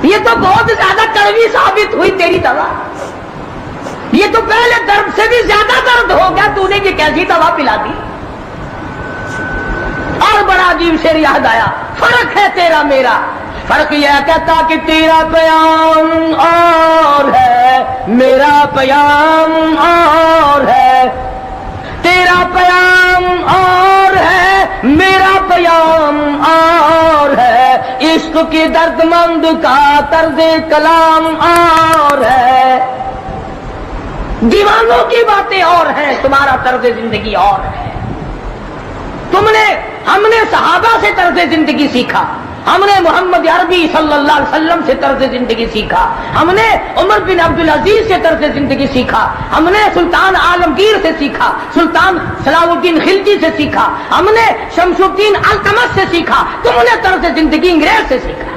یہ تو بہت زیادہ کڑوی ثابت ہوئی تیری دوا، یہ تو پہلے درد سے بھی زیادہ درد ہو گیا، تو نے یہ کیسی دوا پلا دی۔ اور بڑا عجیب شعر یاد آیا، فرق ہے تیرا میرا، فرق یہ کہتا کہ تیرا پیام اور ہے میرا پیام اور ہے، تیرا پیام اور ہے میرا پیام اور ہے، عشق کی درد مند کا طرز کلام اور ہے، دیوانوں کی باتیں اور ہیں، تمہارا طرز زندگی اور ہے۔ ہم نے صحابہ سے طرز زندگی سیکھا، ہم نے محمد عربی صلی اللہ علیہ وسلم سے طرز زندگی سیکھا، ہم نے عمر بن عبدالعزیز سے طرز زندگی سیکھا، ہم نے سلطان عالمگیر سے سیکھا، سلطان صلاح الدین خلجی سے سیکھا، ہم نے شمس الدین التمش سے سیکھا، تم نے طرز زندگی انگریز سے سیکھا۔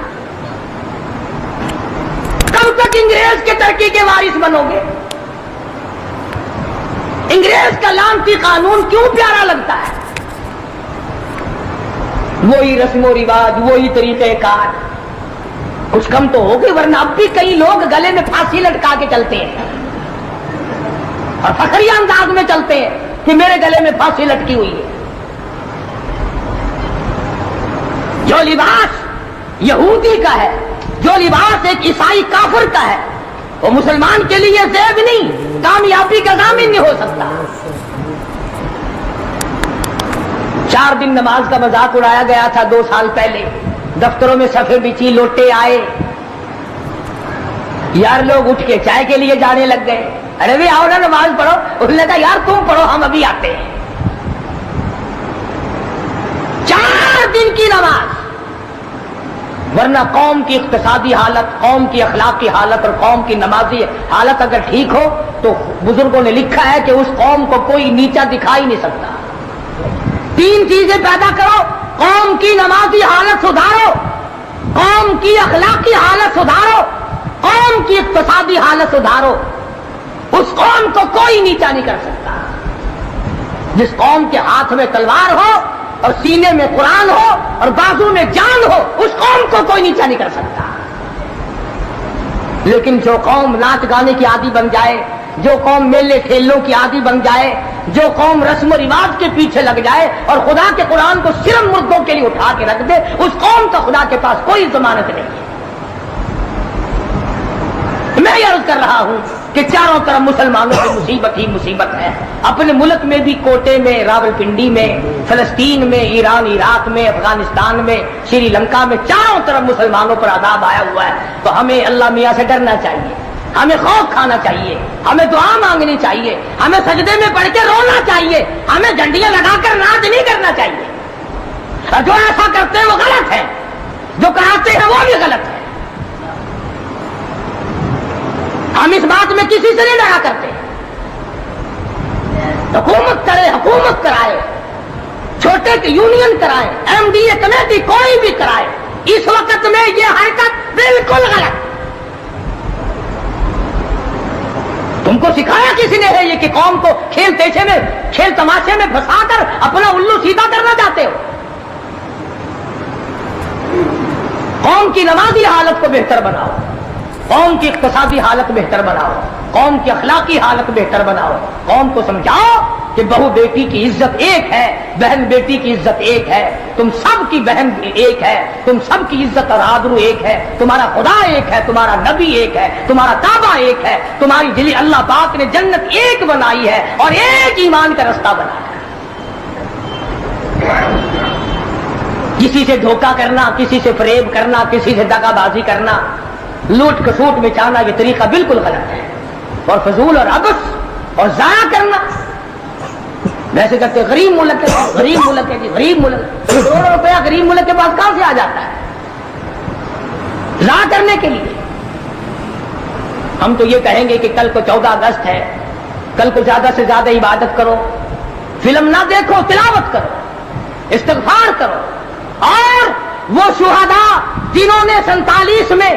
کب تک انگریز کے ترقی کے وارث بنو گے؟ انگریز کا لعنتی قانون کیوں پیارا لگتا ہے؟ وہی رسم و رواج، وہی طریقہ کار، کچھ کم تو ہوگی، ورنہ اب بھی کئی لوگ گلے میں پھانسی لٹکا کے چلتے ہیں اور فخریہ انداز میں چلتے ہیں کہ میرے گلے میں پھانسی لٹکی ہوئی ہے۔ جو لباس یہودی کا ہے، جو لباس ایک عیسائی کافر کا ہے، وہ مسلمان کے لیے زیب نہیں، کامیابی کا ضامن نہیں ہو سکتا۔ 4 دن نماز کا مذاق اڑایا گیا تھا 2 سال پہلے، دفتروں میں صفے بچھی، لوٹے آئے، یار لوگ اٹھ کے چائے کے لیے جانے لگ گئے، ارے بھی آؤ نا نماز پڑھو. اس نے کہا یار تم پڑھو ہم ابھی آتے ہیں. 4 دن کی نماز. ورنہ قوم کی اقتصادی حالت, قوم کی اخلاقی حالت اور قوم کی نمازی حالت اگر ٹھیک ہو تو بزرگوں نے لکھا ہے کہ اس قوم کو کوئی نیچا دکھائی نہیں سکتا. 3 چیزیں پیدا کرو, قوم کی نمازی حالت سدھارو, قوم کی اخلاقی حالت سدھارو, قوم کی اقتصادی حالت سدھارو. اس قوم کو کوئی نیچا نہیں کر سکتا. جس قوم کے ہاتھ میں تلوار ہو اور سینے میں قرآن ہو اور بازو میں جان ہو, اس قوم کو کوئی نیچا نہیں کر سکتا. لیکن جو قوم ناچ گانے کی عادی بن جائے, جو قوم میلے کھیلوں کی عادی بن جائے, جو قوم رسم و رواج کے پیچھے لگ جائے اور خدا کے قرآن کو صرف مردوں کے لیے اٹھا کے رکھ دے, اس قوم کا خدا کے پاس کوئی ضمانت نہیں ہے. میں یہ عرض کر رہا ہوں کہ چاروں طرف مسلمانوں کی مصیبت ہی مصیبت ہے. اپنے ملک میں بھی کوٹے میں, راولپنڈی میں, فلسطین میں, ایران عراق میں, افغانستان میں, سری لنکا میں, چاروں طرف مسلمانوں پر عذاب آیا ہوا ہے. تو ہمیں اللہ میاں سے ڈرنا چاہیے, ہمیں خوف کھانا چاہیے, ہمیں دعا مانگنی چاہیے, ہمیں سجدے میں پڑھ کے رونا چاہیے, ہمیں ڈنڈیاں لگا کر ناچ نہیں کرنا چاہیے. اور جو ایسا کرتے ہیں وہ غلط ہے, جو کراتے ہیں وہ بھی غلط ہے. ہم اس بات میں کسی سے نہیں ڈرا کرتے. حکومت کرے, حکومت کرائے, چھوٹے کی یونین کرائے, ایم ڈی اے کمیٹی کوئی بھی کرائے, اس وقت میں یہ حرکت بالکل غلط. تم کو سکھایا کسی نے ہے یہ کہ قوم کو کھیل پیچھے میں, کھیل تماشے میں پھنسا کر اپنا الو سیدھا کرنا چاہتے ہو. قوم کی نمازی حالت کو بہتر بناؤ, قوم کی اقتصادی حالت بہتر بناؤ, قوم کی اخلاقی حالت بہتر بناؤ. قوم کو سمجھاؤ کہ بہو بیٹی کی عزت ایک ہے, بہن بیٹی کی عزت ایک ہے, تم سب کی بہن ایک ہے, تم سب کی عزت اور آبرو ایک ہے, تمہارا خدا ایک ہے, تمہارا نبی ایک ہے, تمہارا کعبہ ایک ہے, تمہاری دلی اللہ پاک نے جنت ایک بنائی ہے اور ایک ایمان کا رستہ بنایا ہے. کسی سے دھوکہ کرنا, کسی سے فریب کرنا, کسی سے دغا بازی کرنا, لوٹ کسوٹ مچانا, یہ طریقہ بالکل غلط ہے. اور فضول اور عبث اور ضائع کرنا, ویسے کہتے غریب ملک ہے, غریب ملک ہے جی, غریب ملک, کروڑوں روپیہ غریب ملک کے پاس کہاں سے آ جاتا ہے ضائع کرنے کے لیے. ہم تو یہ کہیں گے کہ کل کو 14 اگست ہے, کل کو زیادہ سے زیادہ عبادت کرو, فلم نہ دیکھو, تلاوت کرو, استغفار کرو. اور وہ شہداء جنہوں نے 47 میں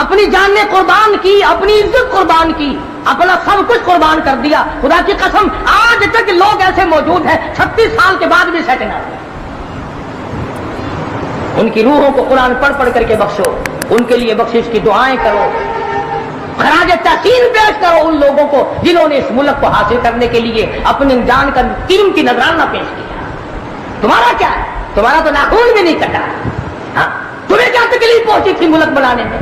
اپنی جانیں قربان کی, اپنی عزت قربان کی, اپنا سب کچھ قربان کر دیا, خدا کی قسم آج تک لوگ ایسے موجود ہیں 36 سال کے بعد بھی سیٹ نہ ہوئے. ان کی روحوں کو قرآن پڑھ پڑھ کر کے بخشو, ان کے لیے بخشش کی دعائیں کرو, خراج تحسین پیش کرو ان لوگوں کو جنہوں نے اس ملک کو حاصل کرنے کے لیے اپنے جان کا قیمتی نذرانہ پیش کیا. تمہارا کیا ہے, تمہارا تو ناخون بھی نہیں کٹا. ہاں, تمہیں کیا تکلیف پہنچی تھی ملک بنانے میں؟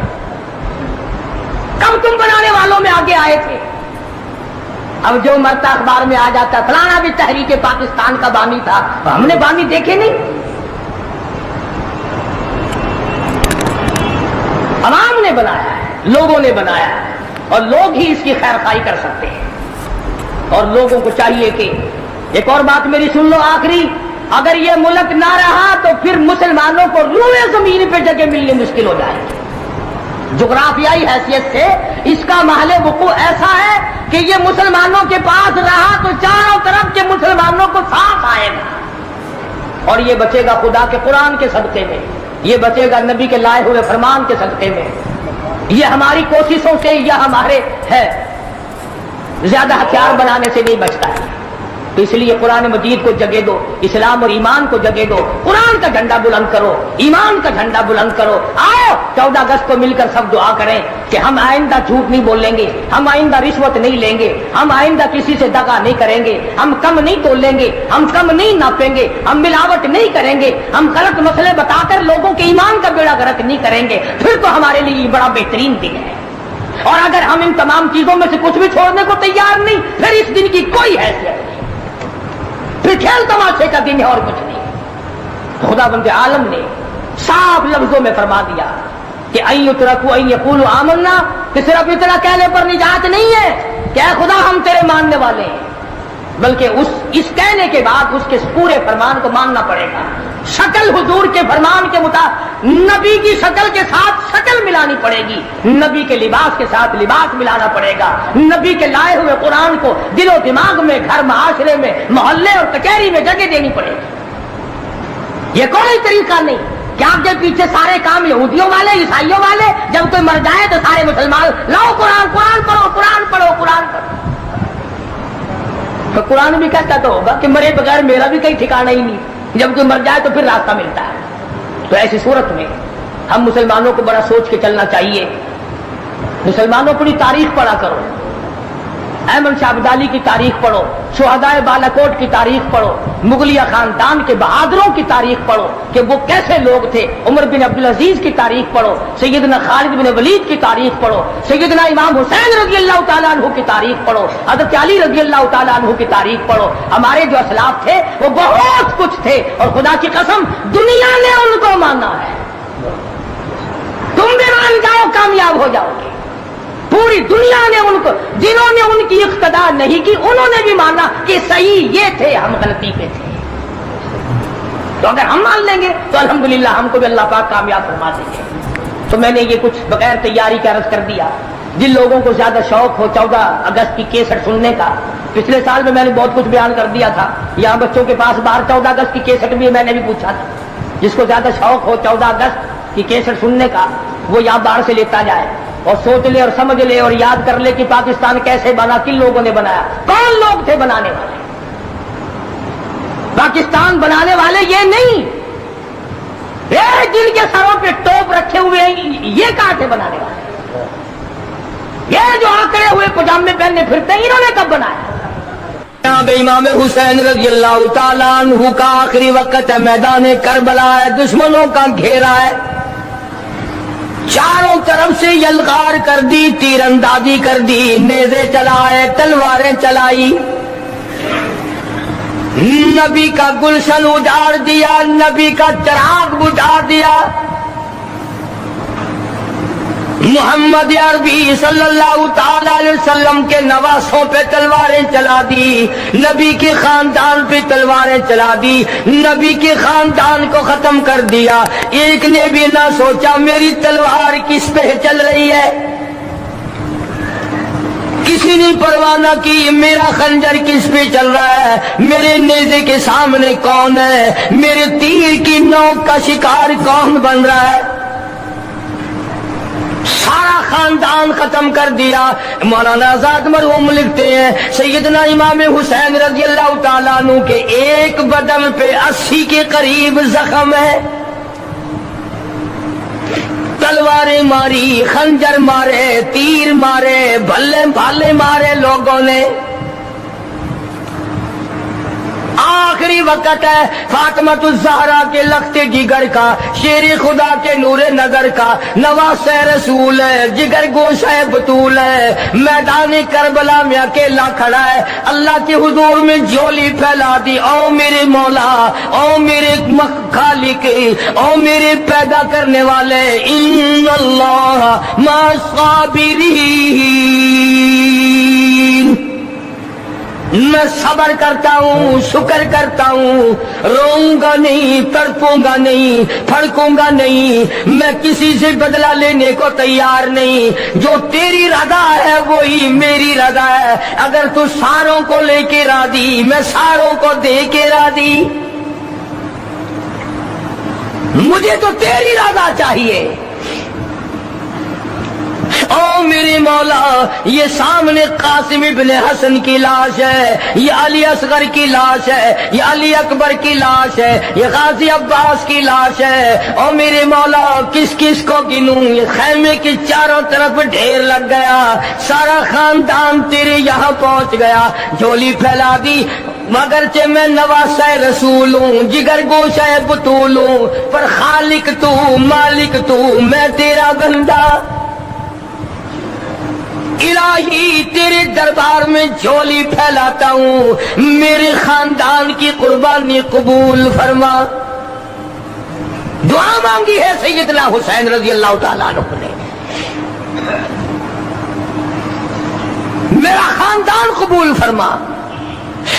کب تم بنانے والوں میں آگے آئے تھے؟ اب جو مرتا اخبار میں آ جاتا فلانا بھی تحریک پاکستان کا بانی تھا, ہم نے بانی دیکھے نہیں. عوام نے بنایا ہے, لوگوں نے بنایا ہے, اور لوگ ہی اس کی خیر خواہی کر سکتے ہیں. اور لوگوں کو چاہیے کہ ایک اور بات میری سن لو آخری, اگر یہ ملک نہ رہا تو پھر مسلمانوں کو روئے زمین پہ جگہ ملنی مشکل ہو جائے گی. جغرافیائی حیثیت سے اس کا محل وقوع ایسا ہے کہ یہ مسلمانوں کے پاس رہا تو چاروں طرف کے مسلمانوں کو ساتھ آئے گا, اور یہ بچے گا خدا کے قرآن کے صدقے میں, یہ بچے گا نبی کے لائے ہوئے فرمان کے صدقے میں. یہ ہماری کوششوں سے یا ہمارے ہے زیادہ ہتھیار بنانے سے نہیں بچتا ہے. تو اس لیے قرآن مجید کو جگہ دو, اسلام اور ایمان کو جگہ دو, قرآن کا جھنڈا بلند کرو, ایمان کا جھنڈا بلند کرو. آؤ 14 اگست کو مل کر سب دعا کریں کہ ہم آئندہ جھوٹ نہیں بولیں گے, ہم آئندہ رشوت نہیں لیں گے, ہم آئندہ کسی سے دغا نہیں کریں گے, ہم کم نہیں تولیں گے, ہم کم نہیں ناپیں گے, ہم ملاوٹ نہیں کریں گے, ہم غلط مسئلے بتا کر لوگوں کے ایمان کا بیڑا غرق نہیں کریں گے. پھر تو ہمارے لیے یہ بڑا بہترین دن ہے. اور اگر ہم ان تمام چیزوں میں سے کچھ بھی چھوڑنے کو تیار نہیں, پھر اس دن کی کوئی حیثیت نہیں, پھر کھیل تماشے کا دن ہے اور کچھ نہیں. خدا بند عالم نے صاف لفظوں میں فرما دیا کہ ان یترکوا ان یقولوا آمنا, کہ صرف اتنا کہنے پر نجات نہیں ہے کہ کہ اے خدا ہم تیرے ماننے والے ہیں، بلکہ اس کہنے کے بعد اس کے پورے فرمان کو ماننا پڑے گا. شکل حضور کے فرمان کے مطابق نبی کی شکل کے ساتھ شکل ملانی پڑے گی، نبی کے لباس کے ساتھ لباس ملانا پڑے گا، نبی کے لائے ہوئے قرآن کو دل و دماغ میں، گھر معاشرے میں، محلے اور کچہری میں جگہ دینی پڑے گی. یہ کوئی طریقہ نہیں کہ آپ کے پیچھے سارے کام یہودیوں والے، عیسائیوں والے، جب کوئی مر جائے تو سارے مسلمان لاؤ قرآن پڑھو، قرآن پڑھو. تو قرآن بھی کہتا تو ہوگا کہ مرے بغیر میرا بھی کہیں ٹھکانا ہی نہیں، جب کوئی مر جائے تو پھر راستہ ملتا ہے. تو ایسی صورت میں ہم مسلمانوں کو بڑا سوچ کے چلنا چاہیے. مسلمانوں پوری تاریخ پڑھا کرو، احمد شاہ ابدالی کی تاریخ پڑھو، شہدائے بالاکوٹ کی تاریخ پڑھو، مغلیہ خاندان کے بہادروں کی تاریخ پڑھو کہ وہ کیسے لوگ تھے. عمر بن عبدالعزیز کی تاریخ پڑھو، سیدنا خالد بن ولید کی تاریخ پڑھو، سیدنا امام حسین رضی اللہ تعالیٰ عنہ کی تاریخ پڑھو، حضرت علی رضی اللہ تعالیٰ عنہ کی تاریخ پڑھو. ہمارے جو اسلاف تھے وہ بہت کچھ تھے، اور خدا کی قسم دنیا نے ان کو مانا ہے. تم بھی مان جاؤ کامیاب ہو جاؤ گے. پوری دنیا نے ان کو، جنہوں نے ان کی اقتدا نہیں کی، انہوں نے بھی مانا کہ صحیح یہ تھے، ہم غلطی پہ تھے. تو اگر ہم مان لیں گے تو الحمدللہ ہم کو بھی اللہ پاک کامیاب فرما دیں گے. تو میں نے یہ کچھ بغیر تیاری کے عرض کر دیا. جن لوگوں کو زیادہ شوق ہو 14 اگست کی کیسٹ سننے کا، پچھلے سال میں نے بہت کچھ بیان کر دیا تھا. یہاں بچوں کے پاس باہر 14 اگست کی کیسٹ بھی میں نے بھی پوچھا تھا. جس کو زیادہ شوق ہو 14 اگست کی کیسٹ سننے کا، وہ یہاں باہر سے لیتا جائے اور سوچ لے اور سمجھ لے اور یاد کر لے کہ پاکستان کیسے بنا، کن لوگوں نے بنایا، کون لوگ تھے بنانے والے. پاکستان بنانے والے یہ نہیں، جن کے سروں پہ ٹوپ رکھے ہوئے ہیں یہ کہاں تھے بنانے والے. یہ جو آکڑے ہوئے پجامے پہننے پھرتے ہیں، انہوں نے کب بنایا. امام حسین رضی اللہ تعالیٰ عنہ کا آخری وقت ہے، میدان کربلا ہے، دشمنوں کا گھیرا ہے، چاروں طرف سے یلغار کر دی، تیر اندازی کر دی، نیزے چلائے، تلواریں چلائی، نبی کا گلشن اجاڑ دیا، نبی کا چراغ بجھا دیا. محمد عربی صلی اللہ تعالی علیہ وسلم کے نواسوں پہ تلواریں چلا دی، نبی کے خاندان پہ تلواریں چلا دی، نبی کے خاندان کو ختم کر دیا. ایک نے بھی نہ سوچا میری تلوار کس پہ چل رہی ہے، کسی نے پرواہ نہ کی میرا خنجر کس پہ چل رہا ہے، میرے نیزے کے سامنے کون ہے، میرے تیر کی نوک کا شکار کون بن رہا ہے. سارا خاندان ختم کر دیا. مولانا آزاد مرحوم لکھتے ہیں سیدنا امام حسین رضی اللہ تعالیٰ عنہ کے ایک بدن پہ 80 کے قریب زخم ہے. تلواریں ماری، خنجر مارے، تیر مارے، بھلے بھالے مارے لوگوں نے. آخری وقت ہے فاطمۃ الزہرا کے لخت جگر کا، شیر خدا کے نور نظر کا، نواس رسول ہے، جگر گوشہ بطول ہے، میدان کربلا میں اکیلا کھڑا ہے. اللہ کے حضور میں جھولی پھیلا دی، او میرے مولا، او میرے خالق، او میرے پیدا کرنے والے، ان اللہ مع الصابرین. میں صبر کرتا ہوں، شکر کرتا ہوں، روؤں گا نہیں، تڑپوں گا نہیں، پھڑکوں گا نہیں، میں کسی سے بدلہ لینے کو تیار نہیں. جو تیری رضا ہے وہی میری رضا ہے. اگر تو ساروں کو لے کے راضی، میں ساروں کو دے کے راضی. مجھے تو تیری رضا چاہیے. او میرے مولا، یہ سامنے قاسم ابن حسن کی لاش ہے، یہ علی اصغر کی لاش ہے، یہ علی اکبر کی لاش ہے، یہ غازی عباس کی لاش ہے. او میرے مولا کس کس کو گنوں، یہ خیمے کی چاروں طرف ڈھیر لگ گیا، سارا خاندان تیرے یہاں پہنچ گیا. جھولی پھیلا دی، مگرچہ میں نواسہ رسول ہوں، جگر گوشہ بطول ہوں، پر خالق تو، مالک تو، میں تیرا بندہ. الہی تیرے دربار میں جھولی پھیلاتا ہوں، میرے خاندان کی قربانی قبول فرما. دعا مانگی ہے سیدنا حسین رضی اللہ تعالیٰ عنہ نے. میرا خاندان قبول فرما.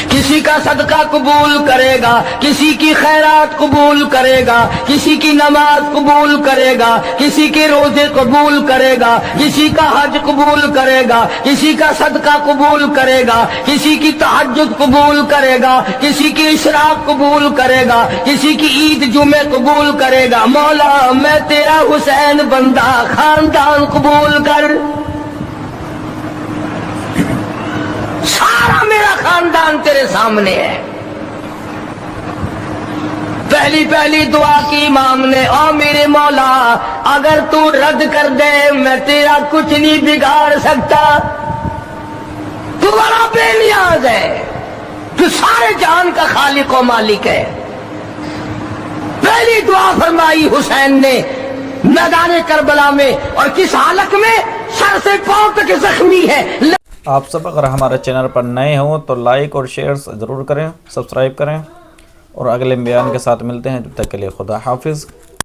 کسی کا صدقہ قبول کرے گا, کسی کی خیرات قبول کرے گا, کسی کی نماز قبول کرے گا, کسی کے روزے قبول کرے گا, کسی کا حج قبول کرے گا, کسی کا صدقہ قبول کرے گا, کسی کی تہجد قبول کرے گا, کسی کی اشراق قبول کرے گا, کسی کی عید جمعے قبول کرے گا. مولا میں تیرا حسین بندہ, خاندان قبول کر. سارا میرا خاندان تیرے سامنے ہے. پہلی دعا کی امام نے, او میرے مولا اگر تو رد کر دے میں تیرا کچھ نہیں بگاڑ سکتا, تو بڑا بے نیاز ہے, تو سارے جہان کا خالق و مالک ہے. پہلی دعا فرمائی حسین نے میدان کربلا میں, اور کس حالت میں؟ سر سے پاؤں تک زخمی ہے. آپ سب اگر ہمارے چینل پر نئے ہوں تو لائک اور شیئر ضرور کریں, سبسکرائب کریں, اور اگلے بیان کے ساتھ ملتے ہیں. جب تک کے لیے خدا حافظ.